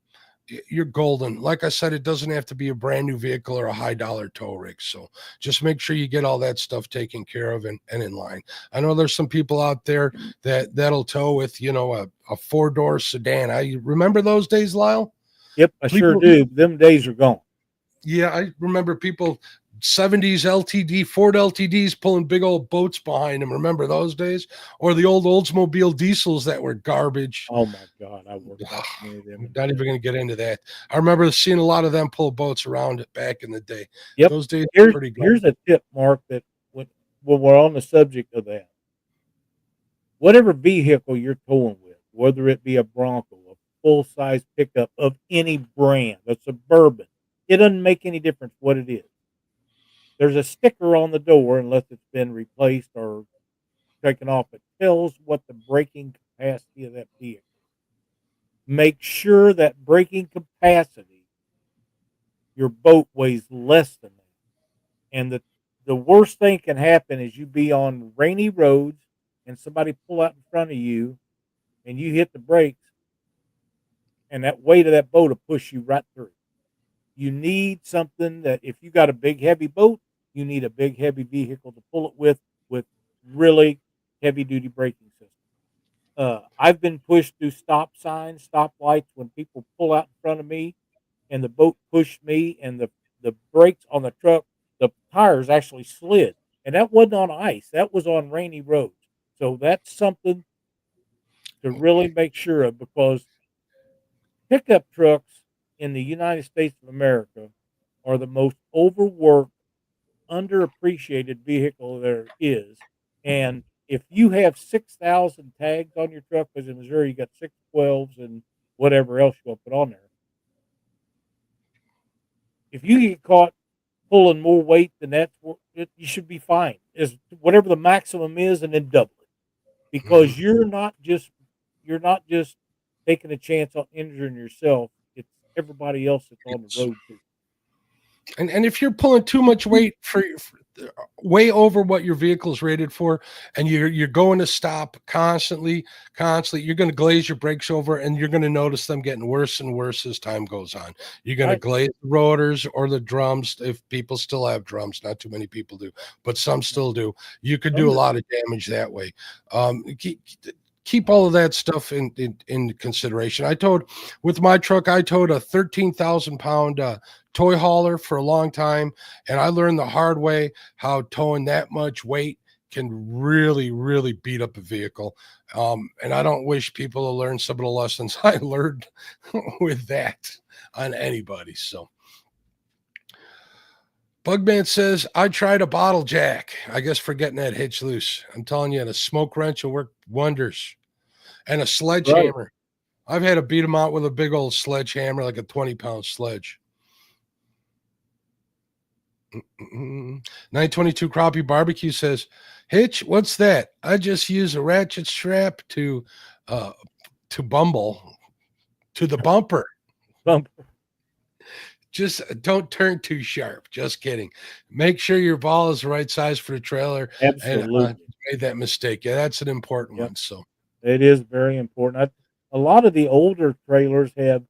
you're golden. Like I said, it doesn't have to be a brand new vehicle or a high dollar tow rig. So just make sure you get all that stuff taken care of and in line. I know there's some people out there that'll tow with, a 4-door sedan. I remember those days, Lyle. Yep, I sure do. Them days are gone. Yeah, I remember people 70s LTD, Ford LTDs pulling big old boats behind them. Remember those days? Or the old Oldsmobile diesels that were garbage. Oh my God, I worked out many of them. Not even going to get into that. I remember seeing a lot of them pull boats around back in the day. Yep. Those days were pretty good. Here's a tip, Mark, that when we're on the subject of that. Whatever vehicle you're towing with, whether it be a Bronco, a full-size pickup of any brand, a Suburban, it doesn't make any difference what it is. There's a sticker on the door, unless it's been replaced or taken off. It tells what the braking capacity of that vehicle is. Make sure that braking capacity, your boat weighs less than that. And the worst thing can happen is you be on rainy roads and somebody pull out in front of you and you hit the brakes, and that weight of that boat will push you right through. You need something that, if you got a big, heavy boat, you need a big, heavy vehicle to pull it with really heavy-duty braking system. I've been pushed through stop signs, stop lights, when people pull out in front of me and the boat pushed me and the brakes on the truck, the tires actually slid. And that wasn't on ice. That was on rainy roads. So that's something to really make sure of, because pickup trucks in the United States of America are the most overworked, underappreciated vehicle there is. And if you have 6,000 tags on your truck, because in Missouri you got 612s and whatever else you want to put on there, if you get caught pulling more weight than that, you should be fined. Is whatever the maximum is, and then double it, because you're not just taking a chance on injuring yourself. It's everybody else that's on the road too. And if you're pulling too much weight for way over what your vehicle is rated for, and you're going to stop constantly, you're going to glaze your brakes over, and you're going to notice them getting worse and worse as time goes on. You're going to glaze the rotors or the drums, if people still have drums. Not too many people do, but some still do. You could do a lot of damage that way. Keep all of that stuff in consideration. With my truck, I towed a 13,000-pound toy hauler for a long time, and I learned the hard way how towing that much weight can really, really beat up a vehicle. And I don't wish people to learn some of the lessons I learned with that on anybody. So Bugman says, I tried a bottle jack, I guess, for getting that hitch loose. I'm telling you, a smoke wrench will work wonders. And a sledgehammer. Right. I've had to beat them out with a big old sledgehammer, like a 20-pound sledge. 922 Crappie Barbecue says, Hitch, what's that? I just use a ratchet strap to bumble to the bumper. Just don't turn too sharp. Just kidding. Make sure your ball is the right size for the trailer. Absolutely. And made that mistake. Yeah, that's an important one. So it is very important. A lot of the older trailers have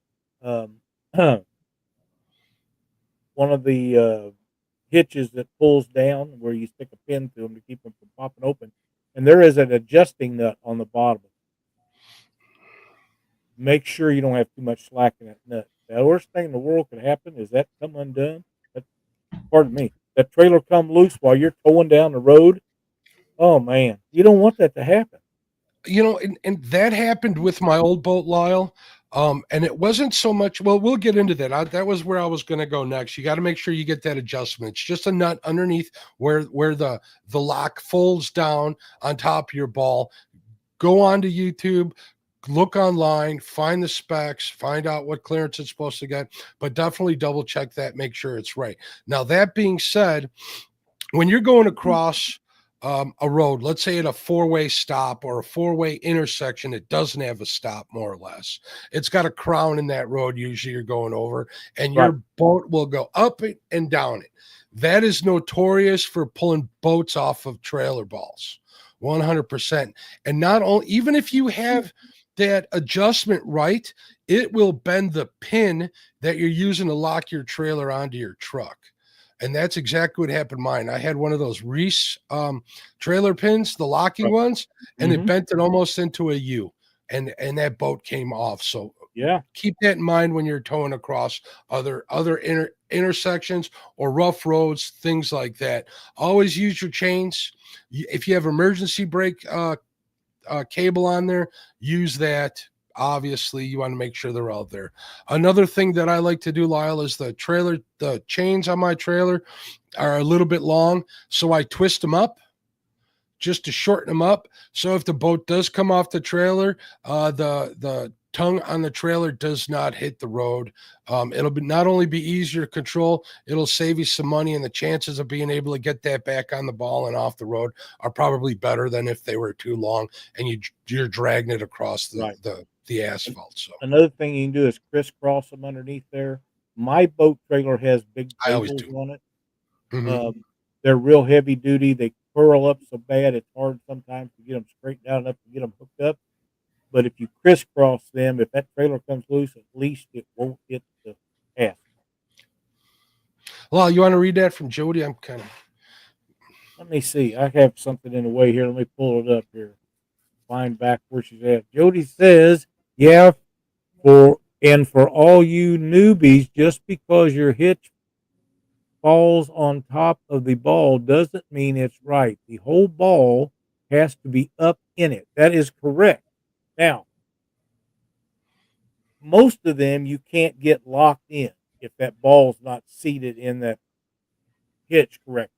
one of the hitches that pulls down where you stick a pin through them to keep them from popping open, and there is an adjusting nut on the bottom. Make sure you don't have too much slack in that nut. The worst thing in the world could happen is that come undone. Pardon me. That trailer come loose while you're towing down the road. Oh man, you don't want that to happen. You know, and that happened with my old boat, Lyle. And it wasn't so much. Well, we'll get into that. That was where I was going to go next. You got to make sure you get that adjustment. It's just a nut underneath where the lock folds down on top of your ball. Go on to YouTube, look online, find the specs, find out what clearance it's supposed to get, but definitely double check that, make sure it's right. Now, that being said, when you're going across a road, let's say at a four-way stop or a four-way intersection, it doesn't have a stop, more or less. It's got a crown in that road usually you're going over, and your boat will go up it and down it. That is notorious for pulling boats off of trailer balls, 100%. And not only, even if you have that adjustment right, it will bend the pin that you're using to lock your trailer onto your truck. And that's exactly what happened to mine. I had one of those Reese trailer pins, the locking ones, and it bent it almost into a U, and that boat came off. So yeah, keep that in mind when you're towing across other intersections or rough roads, things like that. Always use your chains. If you have emergency brake cable on there, use that. Obviously, you want to make sure they're out there. Another thing that I like to do, Lyle, is the chains on my trailer are a little bit long, so I twist them up just to shorten them up. So if the boat does come off the trailer, the tongue on the trailer does not hit the road. It'll not only be easier to control, it'll save you some money, and the chances of being able to get that back on the ball and off the road are probably better than if they were too long and you're dragging it across the asphalt. So another thing you can do is crisscross them underneath there. My boat trailer has big cables on it. Mm-hmm. They're real heavy duty. They curl up so bad it's hard sometimes to get them straight down enough to get them hooked up. But if you crisscross them, if that trailer comes loose, at least it won't hit the asphalt. Well, you want to read that from Jody? I'm kind of. Let me see. I have something in the way here. Let me pull it up here. Find back where she's at. Jody says, yeah, for all you newbies, just because your hitch falls on top of the ball doesn't mean it's right. The whole ball has to be up in it. That is correct. Now, most of them you can't get locked in if that ball's not seated in that hitch correctly.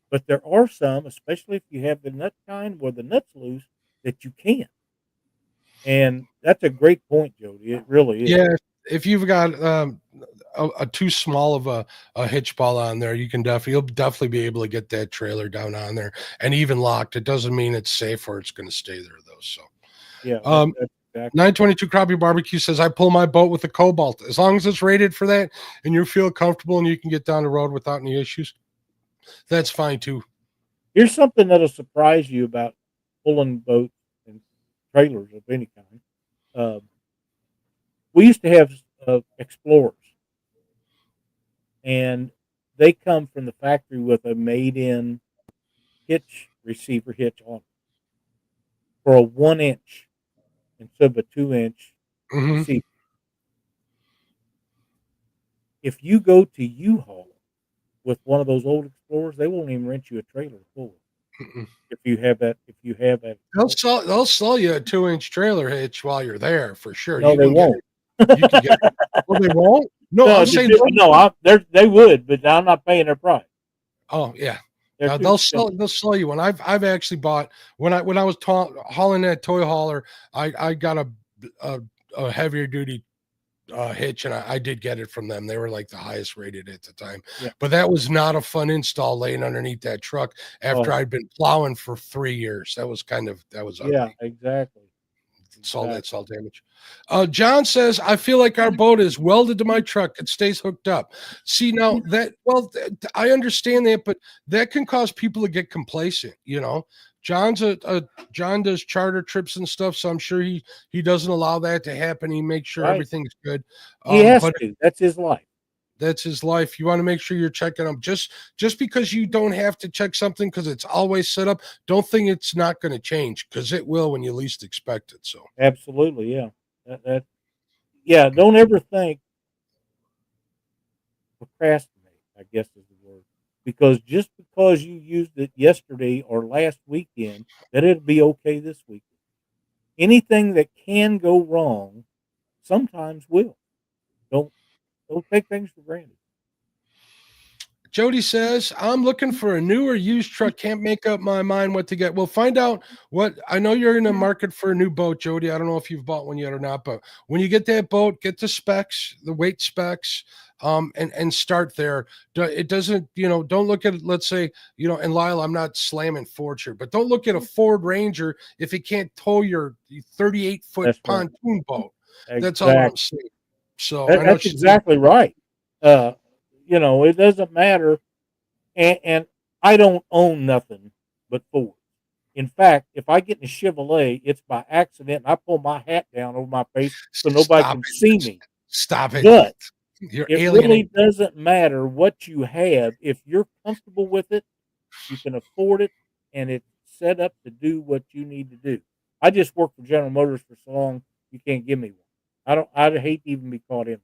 But there are some, especially if you have the nut kind where the nut's loose, that you can. And that's a great point, Jody. It really is. Yeah, if you've got a too small of a hitch ball on there, you'll definitely be able to get that trailer down on there and even locked. It doesn't mean it's safe or it's going to stay there though. So yeah, that's exactly. 922 Crappie Barbecue says, I pull my boat with a Cobalt. As long as it's rated for that and you feel comfortable and you can get down the road without any issues, that's fine too. Here's something that'll surprise you about pulling boats and trailers of any kind. We used to have Explorers, and they come from the factory with a made-in receiver hitch on it for a 1-inch instead of a 2-inch receiver. If you go to U-Haul with one of those old Explorers, they won't even rent you a trailer full. If you have that, they'll sell you a 2-inch trailer hitch while you're there for sure. No, they won't. You can get it. Well, they won't. No, I'm saying they would, but I'm not paying their price. Oh yeah, they'll sell you one. I've actually bought when I was hauling that toy hauler. I got a heavier duty hitch, and I did get it from them. They were like the highest rated at the time. Yeah. But that was not a fun install laying underneath that truck after I'd been plowing for 3 years. That was ugly. Yeah, exactly. It's all that's all damage. John says, I feel like our boat is welded to my truck. It stays hooked up. See, now that, well, I understand that, but that can cause people to get complacent, you know. John does charter trips and stuff, so I'm sure he doesn't allow that to happen. He makes sure everything's good. He has to. That's his life. That's his life. You want to make sure you're checking them. Just because you don't have to check something because it's always set up, don't think it's not going to change, because it will when you least expect it. So absolutely, yeah. Don't ever think procrastinate, I guess is the word, because just because you used it yesterday or last weekend, that it'll be okay this weekend. Anything that can go wrong sometimes will. Don't take things for granted. Jody says, I'm looking for a new or used truck. Can't make up my mind what to get. We'll find out what. I know you're in the market for a new boat, Jody. I don't know if you've bought one yet or not, but when you get that boat, get the specs, the weight specs, and start there. It doesn't, don't look at, let's say, and Lyle, I'm not slamming Ford here, but don't look at a Ford Ranger if it can't tow your 38-foot pontoon boat. Exactly. That's all I'm saying. So that's exactly right. It doesn't matter. And I don't own nothing but Ford. In fact, if I get in a Chevrolet, it's by accident. And I pull my hat down over my face so nobody can see me. Stop it. But it really doesn't matter what you have. If you're comfortable with it, you can afford it, and it's set up to do what you need to do. I just worked for General Motors for so long, you can't give me one. I'd hate to even be caught in.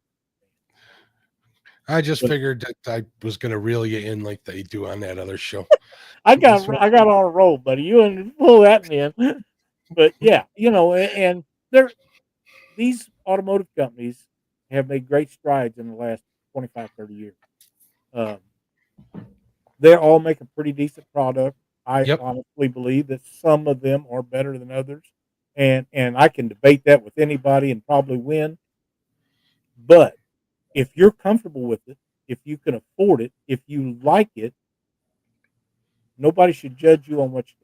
I just figured that I was going to reel you in like they do on that other show. I got on a roll, buddy. You didn't pull that in. But yeah, and these automotive companies have made great strides in the last 25, 30 years. They're all making pretty decent product. I honestly believe that some of them are better than others. And I can debate that with anybody and probably win. But if you're comfortable with it, if you can afford it, if you like it, nobody should judge you on what you do.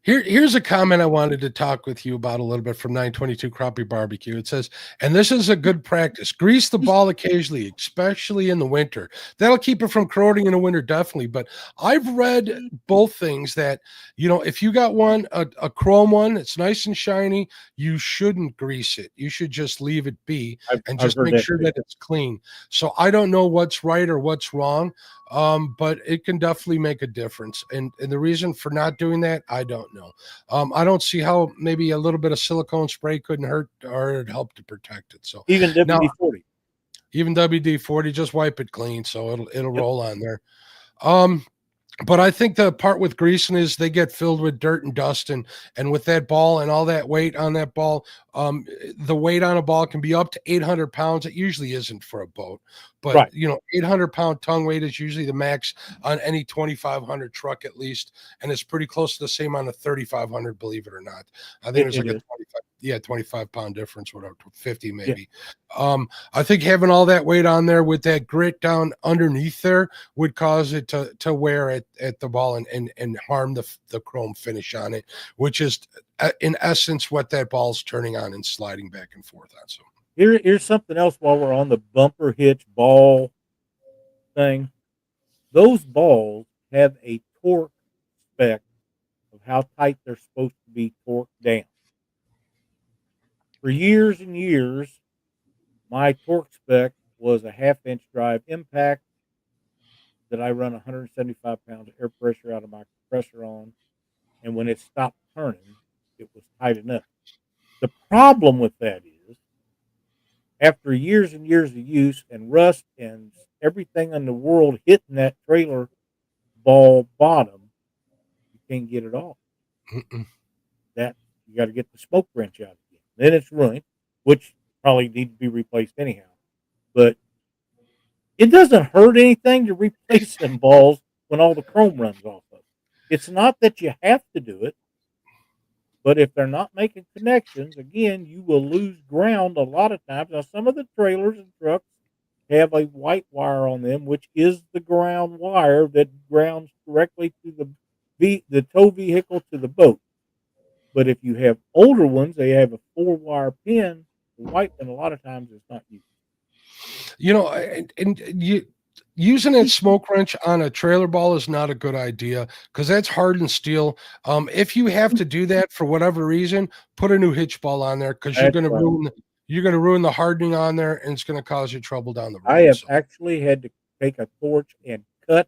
Here's a comment I wanted to talk with you about a little bit from 922 Crappie Barbecue. It says, and this is a good practice. Grease the ball occasionally, especially in the winter. That'll keep it from corroding in the winter, definitely. But I've read both things that, if you got a chrome one, it's nice and shiny, you shouldn't grease it. You should just leave it be and just make sure that it's clean. So I don't know what's right or what's wrong. But it can definitely make a difference. And the reason for not doing that, I don't know. I don't see how maybe a little bit of silicone spray couldn't hurt or it'd help to protect it. So even WD-40, even WD-40, just wipe it clean so it'll roll on there. But I think the part with greasing is they get filled with dirt and dust, and with that ball and all that weight on that ball, the weight on a ball can be up to 800 pounds. It usually isn't for a boat, but 800-pound tongue weight is usually the max on any 2,500 truck at least, and it's pretty close to the same on a 3,500, believe it or not. I think there's like a 25-pound difference, whatever, 50 maybe. Yeah. I think having all that weight on there with that grit down underneath there would cause it to wear at the ball and harm the chrome finish on it, which is in essence what that ball's turning on and sliding back and forth on. So here's something else while we're on the bumper hitch ball thing. Those balls have a torque spec of how tight they're supposed to be torqued down. For years and years, my torque spec was a half-inch drive impact that I run 175 pounds of air pressure out of my compressor on, and when it stopped turning, it was tight enough. The problem with that is, after years and years of use and rust and everything in the world hitting that trailer ball bottom, you can't get it off. That you got to get the smoke wrench out again. Then it's ruined, which probably need to be replaced anyhow. But it doesn't hurt anything to replace them balls when all the chrome runs off of it. It's not that you have to do it, but if they're not making connections, again, you will lose ground a lot of times. Now, some of the trailers and trucks have a white wire on them, which is the ground wire that grounds directly to the tow vehicle to the boat. But if you have older ones, they have a 4-wire pin. The white one, a lot of times, it's not used. Using that smoke wrench on a trailer ball is not a good idea because that's hardened steel. If you have to do that for whatever reason, put a new hitch ball on there because you're going to ruin the hardening on there, and it's going to cause you trouble down the road. I have actually had to take a torch and cut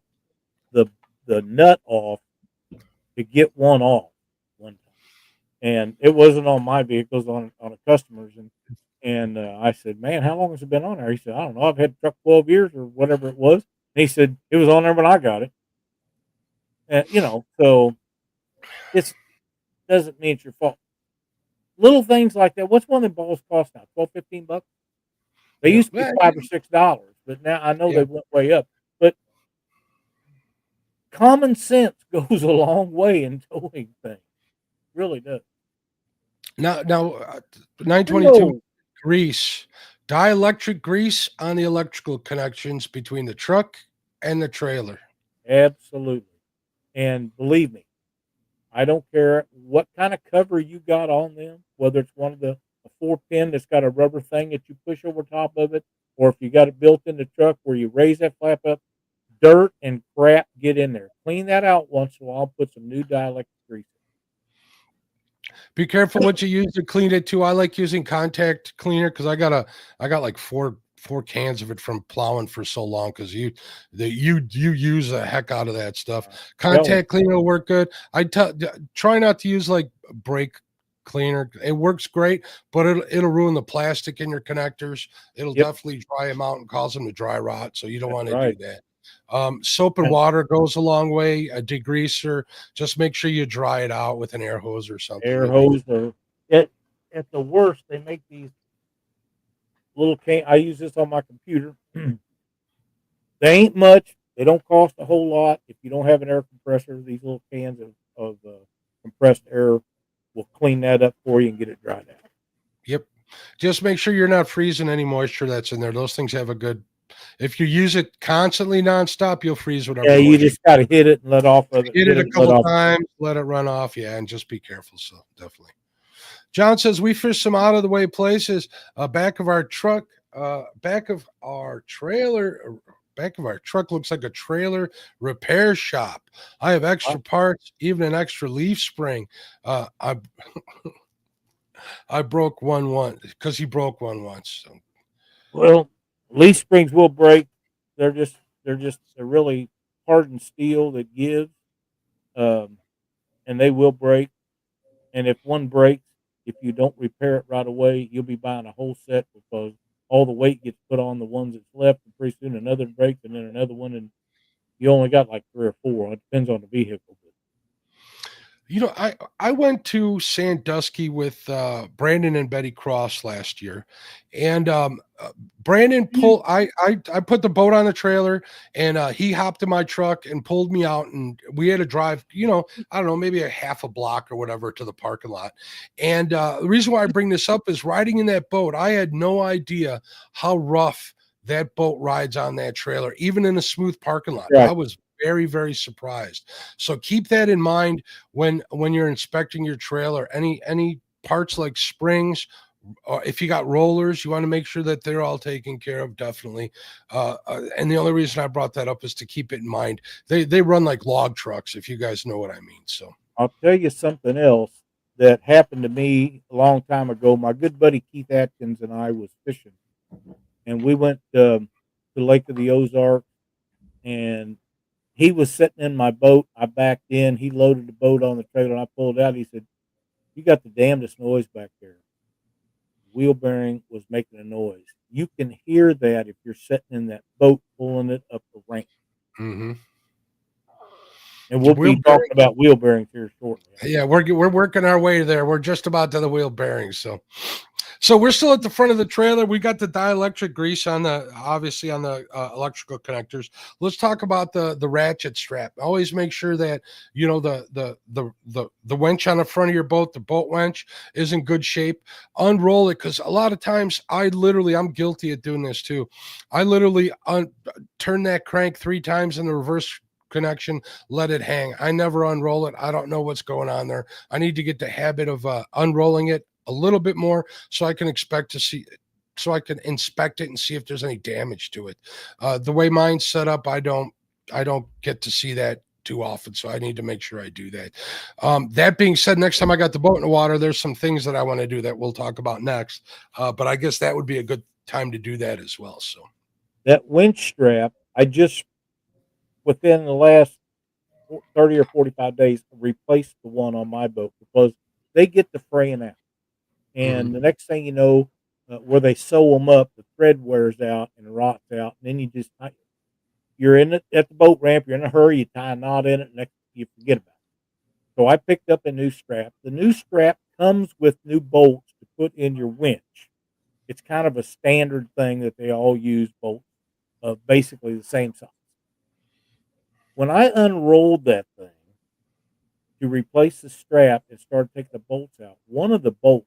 the nut off to get one off one time, and it wasn't on my vehicles, on a customer's, and I said, "Man, how long has it been on there?" He said, "I don't know. I've had the truck 12 years or whatever it was." And he said, "It was on there when I got it." And so it doesn't mean it's your fault. Little things like that. What's one of the balls cost now? $12, $15? They used to be $5 or $6, but now I know they went way up. But common sense goes a long way in towing things. It really does. Now 922 grease, dielectric grease on the electrical connections between the truck and the trailer. Absolutely. And believe me, I don't care what kind of cover you got on them, whether it's one of a 4-pin that's got a rubber thing that you push over top of it, or if you got it built in the truck where you raise that flap up, dirt and crap get in there. Clean that out once in a while. Put some new dielectric grease in. Be careful what you use to clean it too. I like using contact cleaner because I got like four cans of it from plowing for so long because you use the heck out of that stuff. Contact cleaner will work good. Try not to use like brake cleaner. It works great, but it'll ruin the plastic in your connectors. It'll definitely dry them out and cause them to dry rot. So you don't want to do that. Soap and water goes a long way. A degreaser, just make sure you dry it out with an air hose or something. Air hose, or at the worst, they make these little can. I use this on my computer. They ain't much. They don't cost a whole lot. If you don't have an air compressor, these little cans of compressed air will clean that up for you and get it dried out. Yep. Just make sure you're not freezing any moisture that's in there. Those things have a good. If you use it constantly nonstop, you'll freeze whatever. Yeah, you just got to hit it and let off of it. Hit it a couple times, let it run off. Yeah, and just be careful. So definitely. John says we fish some out of the way places. Back of our truck, back of our truck looks like a trailer repair shop. I have extra parts, even an extra leaf spring. I broke one once because he broke one once. So. Well, leaf springs will break. They're really hardened steel that gives, and they will break. And if one breaks, if you don't repair it right away, you'll be buying a whole set because all the weight gets put on the ones that's left, and pretty soon another breaks, and then another one, and you only got like 3 or 4. It depends on the vehicle. I went to Sandusky with Brandon and Betty Cross last year, and Brandon pulled. I put the boat on the trailer, and he hopped in my truck and pulled me out, and we had to drive. I don't know, maybe a half a block or whatever to the parking lot. And the reason why I bring this up is riding in that boat. I had no idea how rough that boat rides on that trailer, even in a smooth parking lot. Right. I was very, very surprised. So keep that in mind when you're inspecting your trailer. Any parts like springs, or if you got rollers, you want to make sure that they're all taken care of, definitely. And the only reason I brought that up is to keep it in mind. They run like log trucks, if you guys know what I mean. So I'll tell you something else that happened to me a long time ago. My good buddy Keith Atkins and I was fishing, and we went to Lake of the Ozarks, and he was sitting in my boat. I backed in. He loaded the boat on the trailer, and I pulled out. He said, "You got the damnedest noise back there." Wheel bearing was making a noise. You can hear that if you're sitting in that boat pulling it up the ramp. Mm-hmm. And we'll be talking about wheel bearings here shortly. Yeah, we're working our way there. We're just about to the wheel bearings. So we're still at the front of the trailer. We got the dielectric grease on obviously on the electrical connectors. Let's talk about the ratchet strap. Always make sure that the winch on the front of your boat, the boat winch, is in good shape. Unroll it, because a lot of times I'm guilty of doing this too. I literally turn that crank 3 times in the reverse connection, let it hang. I never unroll it. I don't know what's going on there. I need to get the habit of unrolling it a little bit more so I can inspect it and see if there's any damage to it. The way mine's set up, I don't get to see that too often, so I need to make sure I do that. That being said, next time I got the boat in the water, there's some things that I want to do that we'll talk about next. But I guess that would be a good time to do that as well. So that winch strap, I just within the last 30 or 45 days replaced the one on my boat because they get to fraying out, and the next thing you know, where they sew them up, the thread wears out and rots out, and then you're in it at the boat ramp, you're in a hurry, you tie a knot in it, and you forget about it. So I picked up a new strap. The new strap comes with new bolts to put in your winch. It's kind of a standard thing that they all use, bolts of basically the same size. When I unrolled that thing to replace the strap and started taking the bolts out, one of the bolts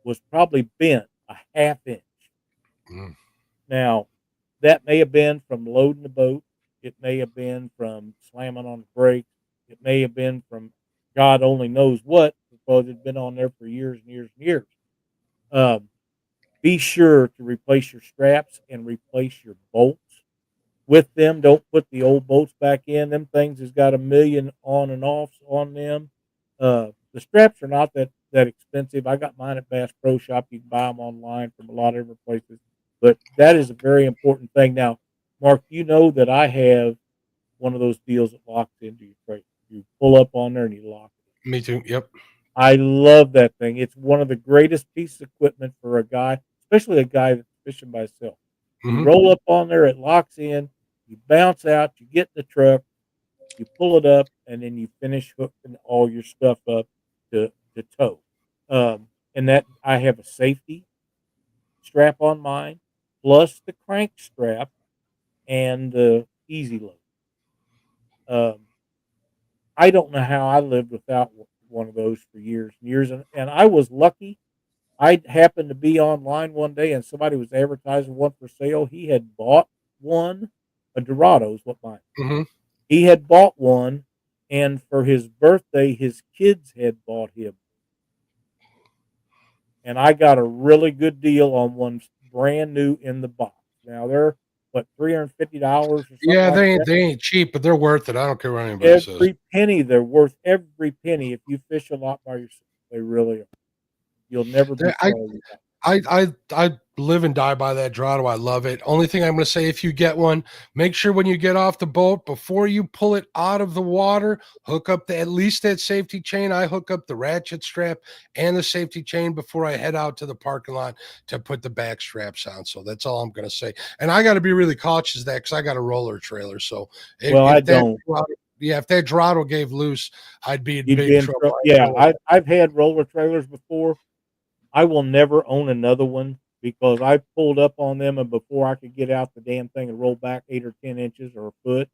was probably bent a half inch. Now, that may have been from loading the boat. It may have been from slamming on the brakes. It may have been from God only knows what, because it's been on there for years and years and years. Be sure to replace your straps and replace your bolts with them. Don't put the old bolts back in. Them things has got a million on and offs on them. The straps are not that expensive. I got mine at Bass Pro Shop. You can buy them online from a lot of different places. But that is a very important thing. Now, Mark, you know that I have one of those deals that locks into your trailer. You pull up on there and you lock it. Me too. Yep. I love that thing. It's one of the greatest pieces of equipment for a guy, especially a guy that's fishing by himself. You roll up on there, it locks in, you bounce out, you get in the truck, you pull it up, and then you finish hooking all your stuff up to tow. And that I have a safety strap on mine, plus the crank strap and the easy load. I don't know how I lived without one of those for years and years, and I was lucky. I happened to be online one day, and somebody was advertising one for sale. He had bought one, a Dorado's, what mine. He had bought one, and for his birthday, his kids had bought him. And I got a really good deal on one brand new in the box. Now they're what, $350 or something. Yeah, they ain't cheap, but they're worth it. I don't care what anybody says. Every penny, they're worth every penny. If you fish a lot by yourself, they really are. You'll never be sorry. I live and die by that Dorado. I love it. Only thing I'm going to say, if you get one, make sure when you get off the boat, before you pull it out of the water, hook up at least that safety chain. I hook up the ratchet strap and the safety chain before I head out to the parking lot to put the back straps on. So that's all I'm going to say. And I got to be really cautious of that because I got a roller trailer. So if that Dorado gave loose, I'd be in big trouble. Yeah, I've had roller trailers before. I will never own another one because I pulled up on them, and before I could get out the damn thing and roll back 8 or 10 inches or a foot,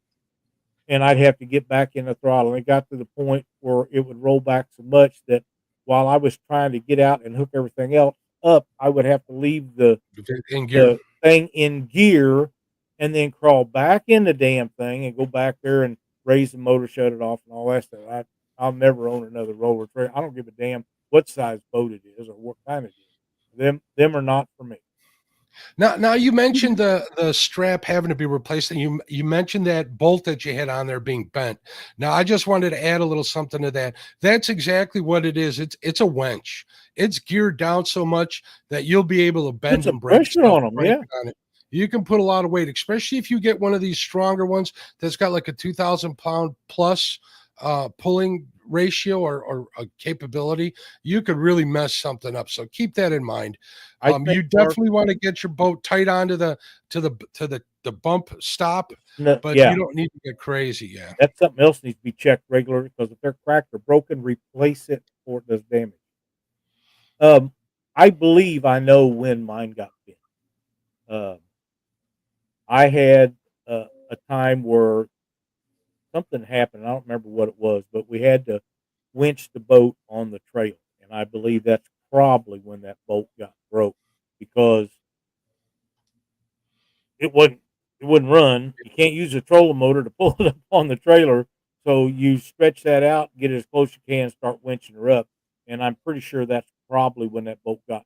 and I'd have to get back in the throttle. And it got to the point where it would roll back so much that while I was trying to get out and hook everything else up, I would have to leave the thing in gear and then crawl back in the damn thing and go back there and raise the motor, shut it off, and all that stuff. I'll never own another roller trailer. I don't give a damn what size boat it is or what kind it is. Them are not for me. Now you mentioned the strap having to be replaced, and you mentioned that bolt that you had on there being bent. Now I just wanted to add a little something to that. That's exactly what it is. It's a winch. It's geared down so much that you'll be able to bend and break pressure on them. Yeah. on it. You can put a lot of weight, especially if you get one of these stronger ones that's got like a 2,000 pound plus pulling ratio or a capability. You could really mess something up. So keep that in mind. You definitely want to get your boat tight onto the bump stop, but you don't need to get crazy. Yeah, that's something else needs to be checked regularly, because if they're cracked or broken, replace it before it does damage. I believe I know when mine got bent. I had a time where something happened. I don't remember what it was, but we had to winch the boat on the trail, and I believe that's probably when that bolt got broke, because it wasn't it wouldn't run. You can't use a trolling motor to pull it up on the trailer. So you stretch that out, get it as close as you can, start winching her up. And I'm pretty sure that's probably when that boat got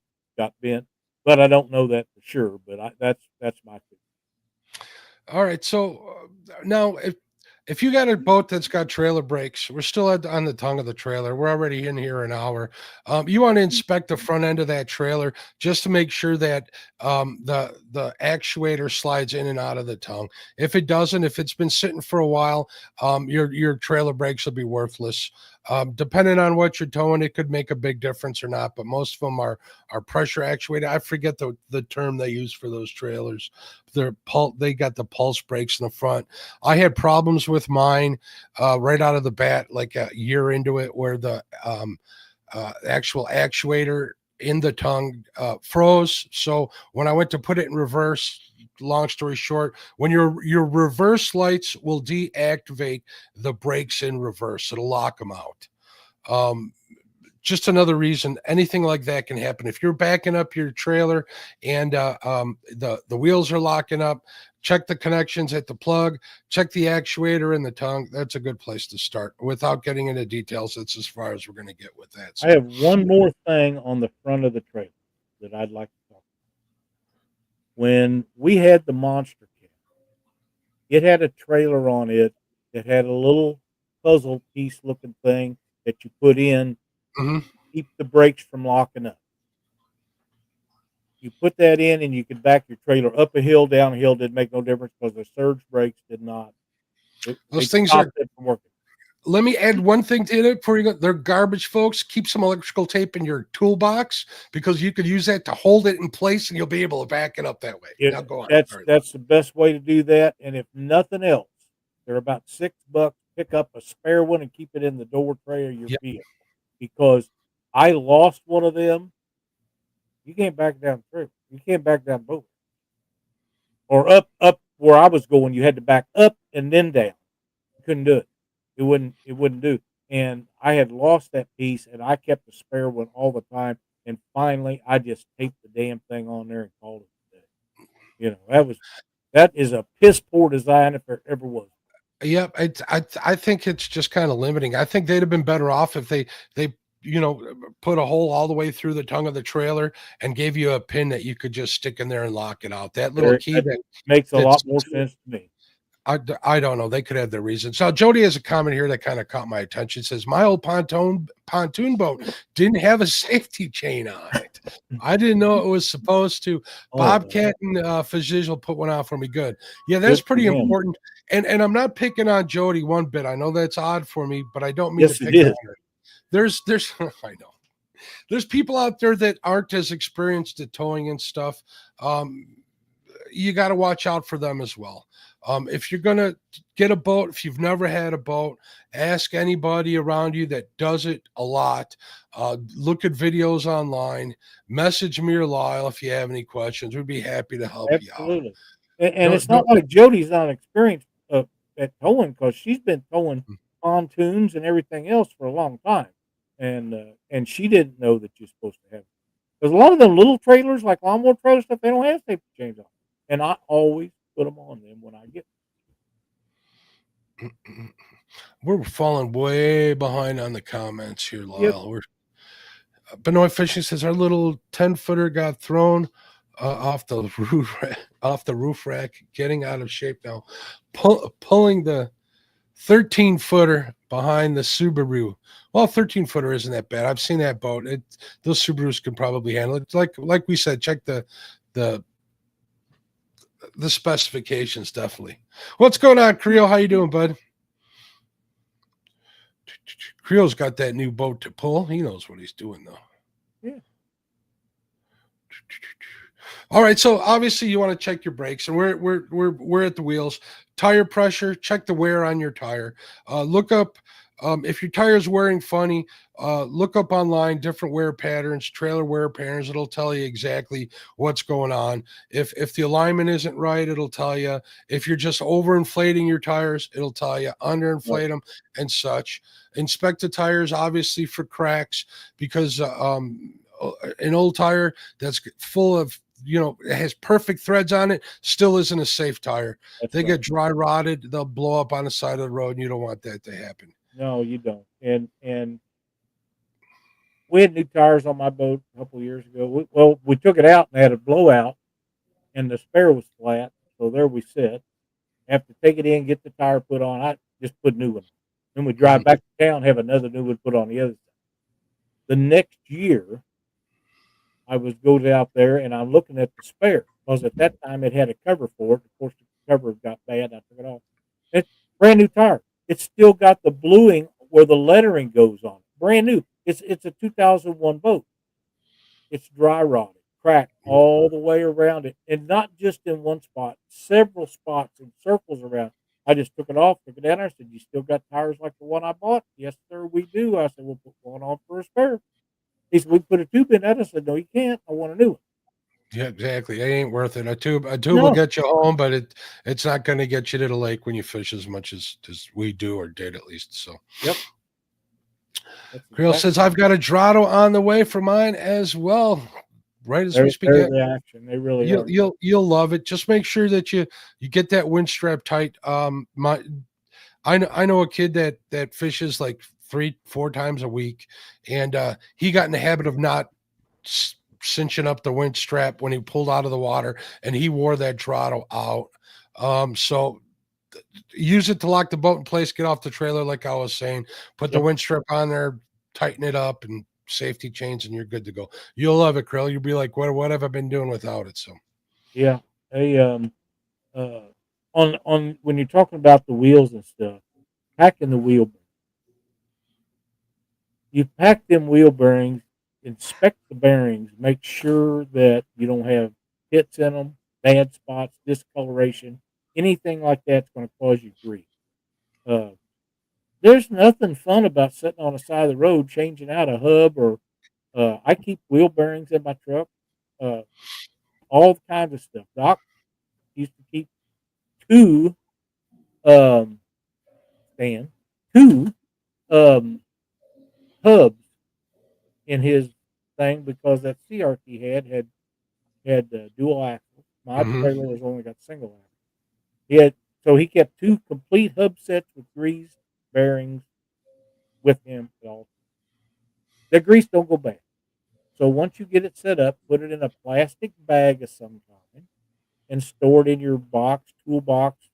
bent. But I don't know that for sure. But that's my theory. All right. So now, if you got a boat that's got trailer brakes, we're still on the tongue of the trailer. We're already in here an hour. You want to inspect the front end of that trailer just to make sure that the actuator slides in and out of the tongue. If it doesn't, if it's been sitting for a while, your trailer brakes will be worthless. Depending on what you're towing, it could make a big difference or not. But most of them are pressure actuated. I forget the term they use for those trailers. They got the pulse brakes in the front. I had problems with mine right out of the bat, like a year into it, where the actual actuator in the tongue froze. So when I went to put it in reverse, long story short, when your reverse lights will deactivate the brakes in reverse, it'll lock them out. Just another reason anything like that can happen. If you're backing up your trailer and the wheels are locking up, check the connections at the plug, check the actuator in the tongue. That's a good place to start. Without getting into details, that's as far as we're going to get with that. So I have one more thing on the front of the trailer that I'd like to talk about. When we had the Monster Cat, it had a trailer on it that had a little puzzle piece looking thing that you put in to keep the brakes from locking up. You put that in and you could back your trailer up a hill, down a hill, didn't make no difference because the surge brakes did not. Those things are from working. Let me add one thing to it before you go. They're garbage, folks. Keep some electrical tape in your toolbox because you could use that to hold it in place and you'll be able to back it up that way. Now go on. That's the best way to do that. And if nothing else, they're about $6. Pick up a spare one and keep it in the door tray of your vehicle. Because I lost one of them. You can't back down the trailer. You can't back down both. Or up where I was going, you had to back up and then down. You couldn't do it. It wouldn't do. And I had lost that piece, and I kept the spare one all the time. And finally, I just taped the damn thing on there and called it a day. You know, that is a piss poor design if there ever was. Yep, I think it's just kind of limiting. I think they'd have been better off if they put a hole all the way through the tongue of the trailer and gave you a pin that you could just stick in there and lock it out. That little key that makes a lot more sense to me. I don't know. They could have their reasons. So Jody has a comment here that kind of caught my attention. It says, my old pontoon boat didn't have a safety chain on it. I didn't know it was supposed to. Bobcat and Fajij will put one out for me. Good. Yeah, that's pretty important. And I'm not picking on Jody one bit. I know that's odd for me, but I don't mean to pick on her. There's I know. There's people out there that aren't as experienced at towing and stuff. You got to watch out for them as well. If you're going to get a boat, if you've never had a boat, ask anybody around you that does it a lot. Look at videos online. Message me or Lyle if you have any questions. We'd be happy to help you out. And it's not like Jody's not experienced at towing because she's been towing pontoons and everything else for a long time. And she didn't know that you're supposed to have it. Because a lot of them little trailers, like lawnmower trailer stuff, they don't have safety chains on. And I always put them on them when I get them. We're falling way behind on the comments here, Lyle. Yep. Benoit Fishing says our little 10-footer got thrown off the roof rack, getting out of shape now, pulling the 13-footer behind the Subaru. Well, 13-footer isn't that bad. I've seen that boat. Those Subarus can probably handle it. Like we said, check the specifications, definitely. What's going on, Creo? How you doing, bud? Creo's got that new boat to pull. He knows what he's doing, though. Yeah. All right, so obviously you want to check your brakes, and we're at the wheels. Tire pressure, check the wear on your tire. Look up if your tire is wearing funny. Look up online different wear patterns, trailer wear patterns. It'll tell you exactly what's going on. If the alignment isn't right, it'll tell you. If you're just overinflating your tires, it'll tell you. Underinflate them and such. Inspect the tires, obviously, for cracks, because an old tire that's full of it has perfect threads on it, still isn't a safe tire. That's They right. get dry rotted, they'll blow up on the side of the road, and you don't want that to happen. No, you don't. And we had new tires on my boat a couple of years ago. We took it out and had a blowout, and the spare was flat. So there we sit. Have to take it in, get the tire put on. I just put new one. Then we drive back to town, have another new one put on the other side. The next year, I goes out there and I'm looking at the spare because at that time it had a cover for it. Of course, the cover got bad. I took it off. It's brand new tire. It's still got the bluing where the lettering goes on it. Brand new. It's a 2001 boat. It's dry rotted, cracked all the way around it, and not just in one spot, several spots and circles around. I just took it off, took it down there. I said, "You still got tires like the one I bought?" "Yes, sir, we do." I said, "We'll put one on for a spare." He said, "We put a tube in that." I said, "No, you can't. I want a new one." Yeah, exactly. It ain't worth it. A tube No. will get you home, but it's not going to get you to the lake when you fish as much as we do or did at least. So, yep. Creel says, "I've got a Drado on the way for mine as well." Right as we speak, the action. They really are. You'll love it. Just make sure that you get that wind strap tight. I know a kid that fishes like 3-4 times a week, and he got in the habit of not cinching up the winch strap when he pulled out of the water, and he wore that Drado out. So use it to lock the boat in place, get off the trailer, like I was saying, put the winch strap on there, tighten it up, and safety chains, and you're good to go. You'll love it, Krill. You'll be like, what have I been doing without it? So yeah. Hey, on when you're talking about the wheels and stuff, packing the wheel bearings. You pack them wheel bearings, inspect the bearings, make sure that you don't have hits in them, bad spots, discoloration, anything like that's going to cause you grief. There's nothing fun about sitting on the side of the road changing out a hub or I keep wheel bearings in my truck, all kinds of stuff. Doc used to keep two, Stan, two hubs in his thing because that CRT had dual axles. My trailer has only got single axle. He kept two complete hub sets with grease bearings with him at all. The grease don't go bad. So once you get it set up, put it in a plastic bag of some kind and store it in your box, toolbox,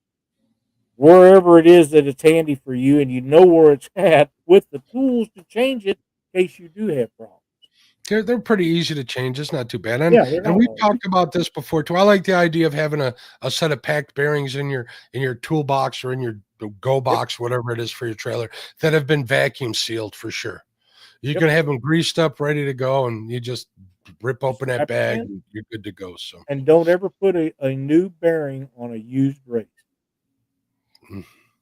wherever it is that it's handy for you and you know where it's at with the tools to change it in case you do have problems. They're pretty easy to change. It's not too bad. And we've talked about this before too. I like the idea of having a set of packed bearings in your toolbox or in your go box, whatever it is for your trailer, that have been vacuum sealed for sure. You can have them greased up, ready to go, and you just rip open that bag and you're good to go. So, and don't ever put a new bearing on a used race.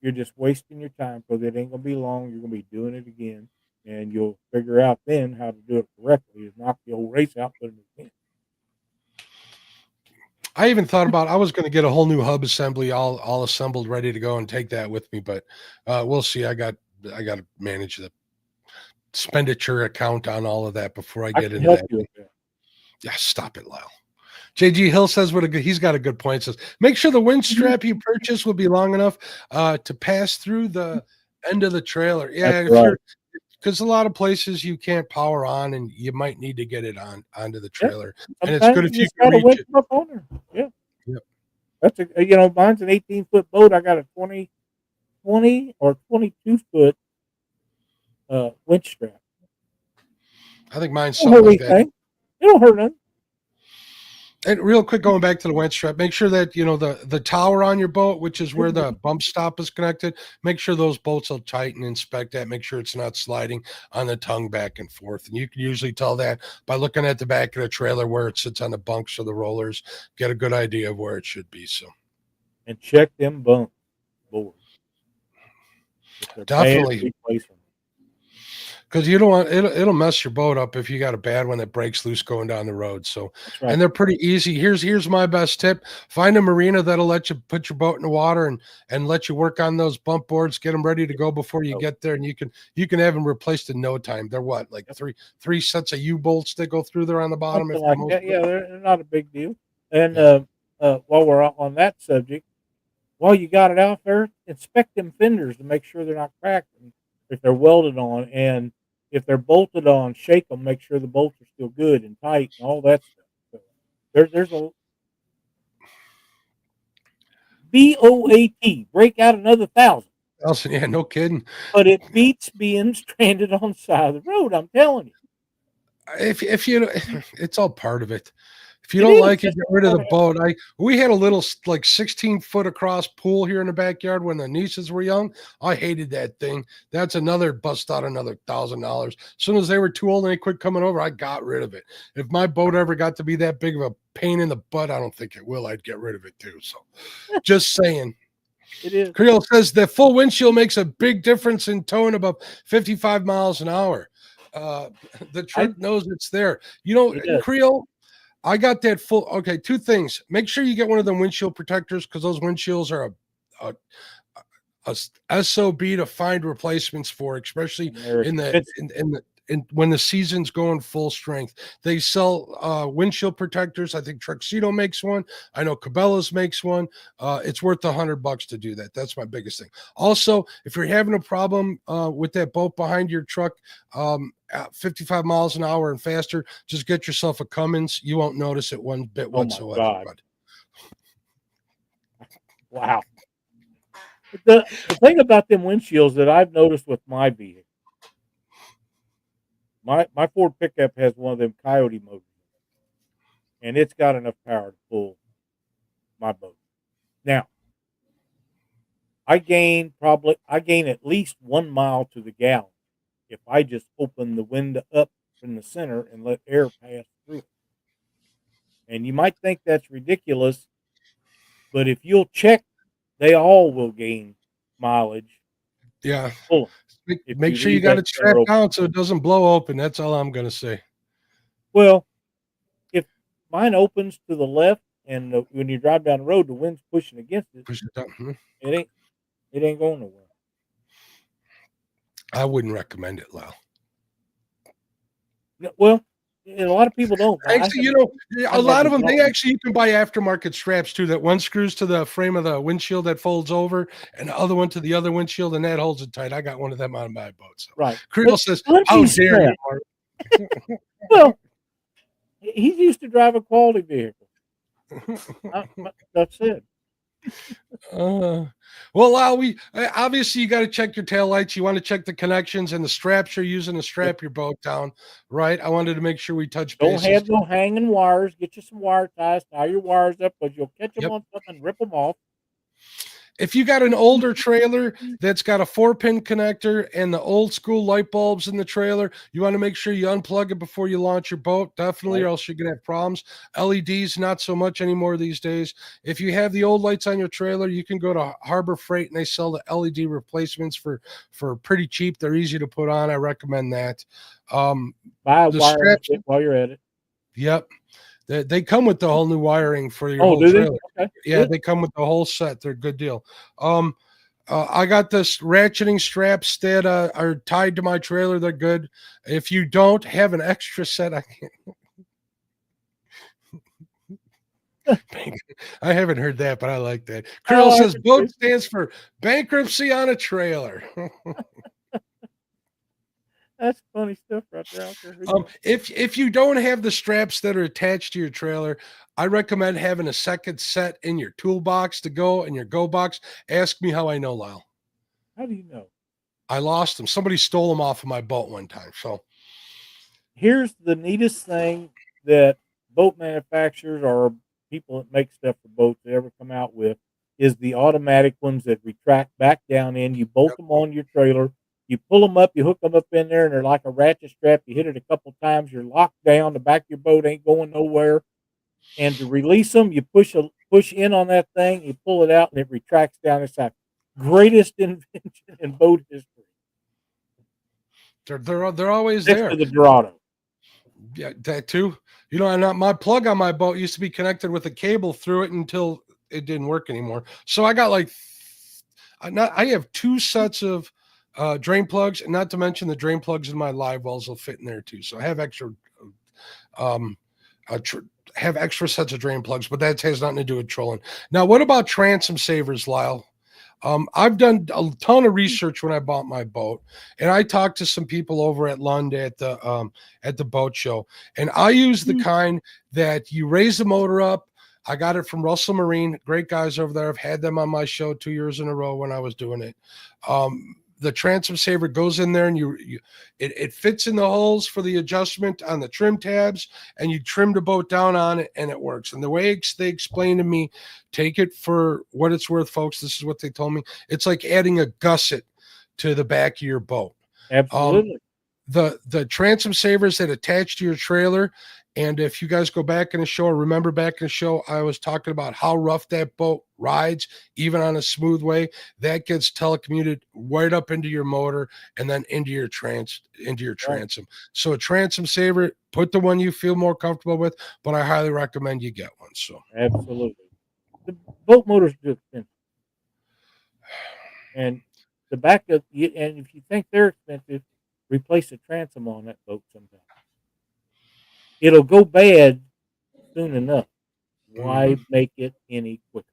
You're just wasting your time because it ain't gonna be long. You're gonna be doing it again, and you'll figure out then how to do it correctly. Is knock the old race out, put it in. I even thought about I was going to get a whole new hub assembly, all assembled, ready to go, and take that with me. But we'll see. I got to manage the expenditure account on all of that before I get into that. Yeah, stop it, Lyle. JG Hill says he's got a good point. Says make sure the wind strap you purchase will be long enough to pass through the end of the trailer. Yeah, because a lot of places you can't power on, and you might need to get it onto the trailer. And it's good if you can reach it. On there. Yeah, that's mine's an 18-foot boat. I got a 20 or 22-foot winch strap. I think mine's something like that. It don't hurt nothing. And real quick, going back to the winch strap, make sure that the tower on your boat, which is where the bump stop is connected, make sure those bolts are tight and inspect that. Make sure it's not sliding on the tongue back and forth. And you can usually tell that by looking at the back of the trailer where it sits on the bunks or the rollers. Get a good idea of where it should be. So, and check them bump boards. Definitely. because you don't want it'll mess your boat up if you got a bad one that breaks loose going down the road. So, That's right. and they're pretty easy. Here's my best tip: find a marina that'll let you put your boat in the water and let you work on those bump boards, get them ready to go before you get there, and you can have them replaced in no time. They're what, like three sets of U-bolts that go through there on the bottom. Something like that. Yeah, they're not a big deal. And while we're on that subject, while you got it out there, inspect them fenders to make sure they're not cracked. And if they're welded on, and if they're bolted on, shake them, make sure the bolts are still good and tight, and all that stuff. So there's a BOAT, break out another 1,000. Yeah, no kidding. But it beats being stranded on the side of the road. I'm telling you. If you, it's all part of it. If you don't like it, get rid of the boat. We had a little like 16-foot across pool here in the backyard when the nieces were young. I hated that thing. That's another bust out another $1,000. As soon as they were too old and they quit coming over, I got rid of it. If my boat ever got to be that big of a pain in the butt, I don't think it will. I'd get rid of it too. So, just saying. It is. Creel says the full windshield makes a big difference in towing above 55 miles an hour. The truck knows it's there. You know, Creel, I got that full. Okay, two things. Make sure you get one of them windshield protectors because those windshields are a SOB to find replacements for, especially when the season's going full strength. They sell windshield protectors. I think Tuxedo makes one. I know Cabela's makes one. It's worth $100 to do that. That's my biggest thing. Also, if you're having a problem with that boat behind your truck, at 55 miles an hour and faster, just get yourself a Cummins. You won't notice it one bit whatsoever. Wow. The thing about them windshields that I've noticed with my vehicle, my Ford pickup has one of them Coyote motors, and it's got enough power to pull my boat. Now, I gain at least 1 mile to the gallon if I just open the window up in the center and let air pass through it. And you might think that's ridiculous, but if you'll check, they all will gain mileage. Yeah. Make sure you got it strapped down so it doesn't blow open. That's all I'm going to say. Well, if mine opens to the left and when you drive down the road, the wind's pushing against it, it ain't going nowhere. I wouldn't recommend it, Lyle. Well, a lot of people don't. Actually, a lot of them, you can buy aftermarket straps too. That one screws to the frame of the windshield that folds over, and the other one to the other windshield, and that holds it tight. I got one of them on my boat. So. Right. Creel says, "How dare you?" Well, he's used to drive a quality vehicle. That's it. Well, Lyle, obviously you got to check your taillights. You want to check the connections and the straps you're using to strap your boat down, right? I wanted to make sure we touch base. Don't have no hanging wires. Get you some wire ties. Tie your wires up, but you'll catch them on something, rip them off. If you got an older trailer that's got a 4-pin connector and the old school light bulbs in the trailer, you want to make sure you unplug it before you launch your boat, definitely, or else you're going to have problems. LEDs, not so much anymore these days. If you have the old lights on your trailer, you can go to Harbor Freight and they sell the LED replacements for pretty cheap. They're easy to put on. I recommend that. Buy a wire while you're at it. Yep. They come with the whole new wiring for your whole trailer. Okay. Yeah, they come with the whole set. They're a good deal. I got this ratcheting straps that are tied to my trailer. They're good. If you don't have an extra set, I can't. I haven't heard that, but I like that. Creel says boat stands for bankruptcy on a trailer. That's funny stuff right there. If you don't have the straps that are attached to your trailer, I recommend having a second set in your toolbox to go in your go box. Ask me how I know, Lyle. How do you know? I lost them. Somebody stole them off of my boat one time. So here's the neatest thing that boat manufacturers or people that make stuff for boats ever come out with is the automatic ones that retract back down in. You bolt them on your trailer. You pull them up, you hook them up in there, and they're like a ratchet strap. You hit it a couple times, you're locked down. The back of your boat ain't going nowhere. And to release them, you push in on that thing, you pull it out, and it retracts down. It's the greatest invention in boat history. They're always Next there. to the Dorado. Yeah, that too. You know, and my plug on my boat used to be connected with a cable through it until it didn't work anymore. So I got like, I have 2 sets of drain plugs, and not to mention the drain plugs in my live wells will fit in there too. So I have extra, have extra sets of drain plugs, but that has nothing to do with trolling. Now, what about transom savers, Lyle? I've done a ton of research when I bought my boat, and I talked to some people over at Lund at the boat show, and I use the kind that you raise the motor up. I got it from Russell Marine, great guys over there. I've had them on my show 2 years in a row when I was doing it. The transom saver goes in there, and it fits in the holes for the adjustment on the trim tabs, and you trim the boat down on it, and it works. And the way they explained to me, take it for what it's worth, folks. This is what they told me. It's like adding a gusset to the back of your boat. Absolutely. The transom savers that attach to your trailer. And if you guys go back in the show, or remember back in the show, I was talking about how rough that boat rides, even on a smooth way. That gets telecommuted right up into your motor and then into your transom. So a transom saver, put the one you feel more comfortable with, but I highly recommend you get one. So absolutely, the boat motors do expensive, and the backup. And if you think they're expensive, replace the transom on that boat sometime. It'll go bad soon enough. Why make it any quicker?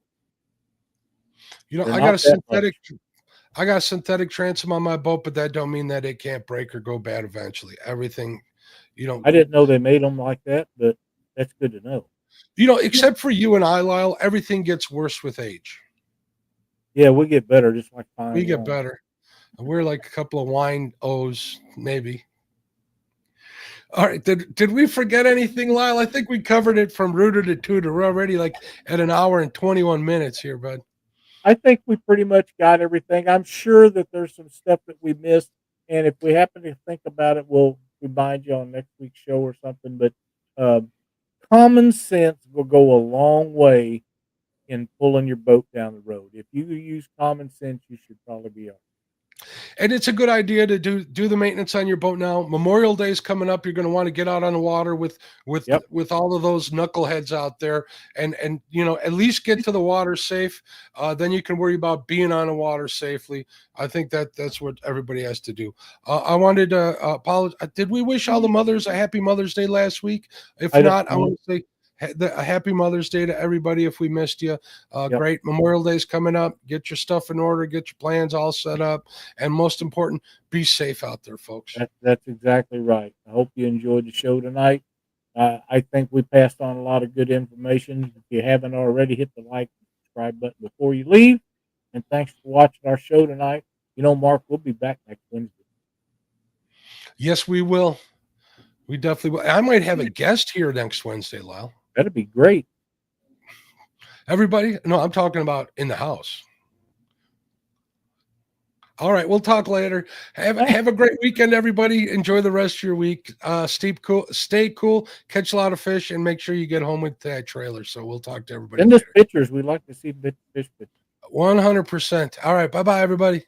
You know, I got a synthetic transom on my boat, but that don't mean that it can't break or go bad eventually. Everything, you know. I didn't know they made them like that, but that's good to know. You know, except for you and I, Lyle, everything gets worse with age. Yeah, we get better, just like fine. We get better. We're like a couple of wine O's, maybe. All right. Did we forget anything, Lyle? I think we covered it from rooter to tutor. We're already like at an hour and 21 minutes here, bud. I think we pretty much got everything. I'm sure that there's some stuff that we missed, and if we happen to think about it, we'll remind you on next week's show or something. But common sense will go a long way in pulling your boat down the road. If you use common sense, you should probably be all right. And it's a good idea to do the maintenance on your boat now. Memorial Day is coming up. You're going to want to get out on the water with all of those knuckleheads out there, and you know, at least get to the water safe. Then you can worry about being on the water safely. I think that's what everybody has to do. I wanted to apologize. Did we wish all the mothers a happy Mother's Day last week? If not, I want to say a happy Mother's Day to everybody if we missed you. Great. Memorial Day's coming up. Get your stuff in order. Get your plans all set up. And most important, be safe out there, folks. That's exactly right. I hope you enjoyed the show tonight. I think we passed on a lot of good information. If you haven't already, hit the like and subscribe button before you leave. And thanks for watching our show tonight. You know, Mark, we'll be back next Wednesday. Yes, we will. We definitely will. I might have a guest here next Wednesday, Lyle. That'd be great. Everybody? No, I'm talking about in the house. All right, we'll talk later. Have a great weekend, everybody. Enjoy the rest of your week. Stay cool, catch a lot of fish, and make sure you get home with that trailer. So we'll talk to everybody. Send us pictures. We'd like to see fish pictures. 100%. All right, bye-bye, everybody.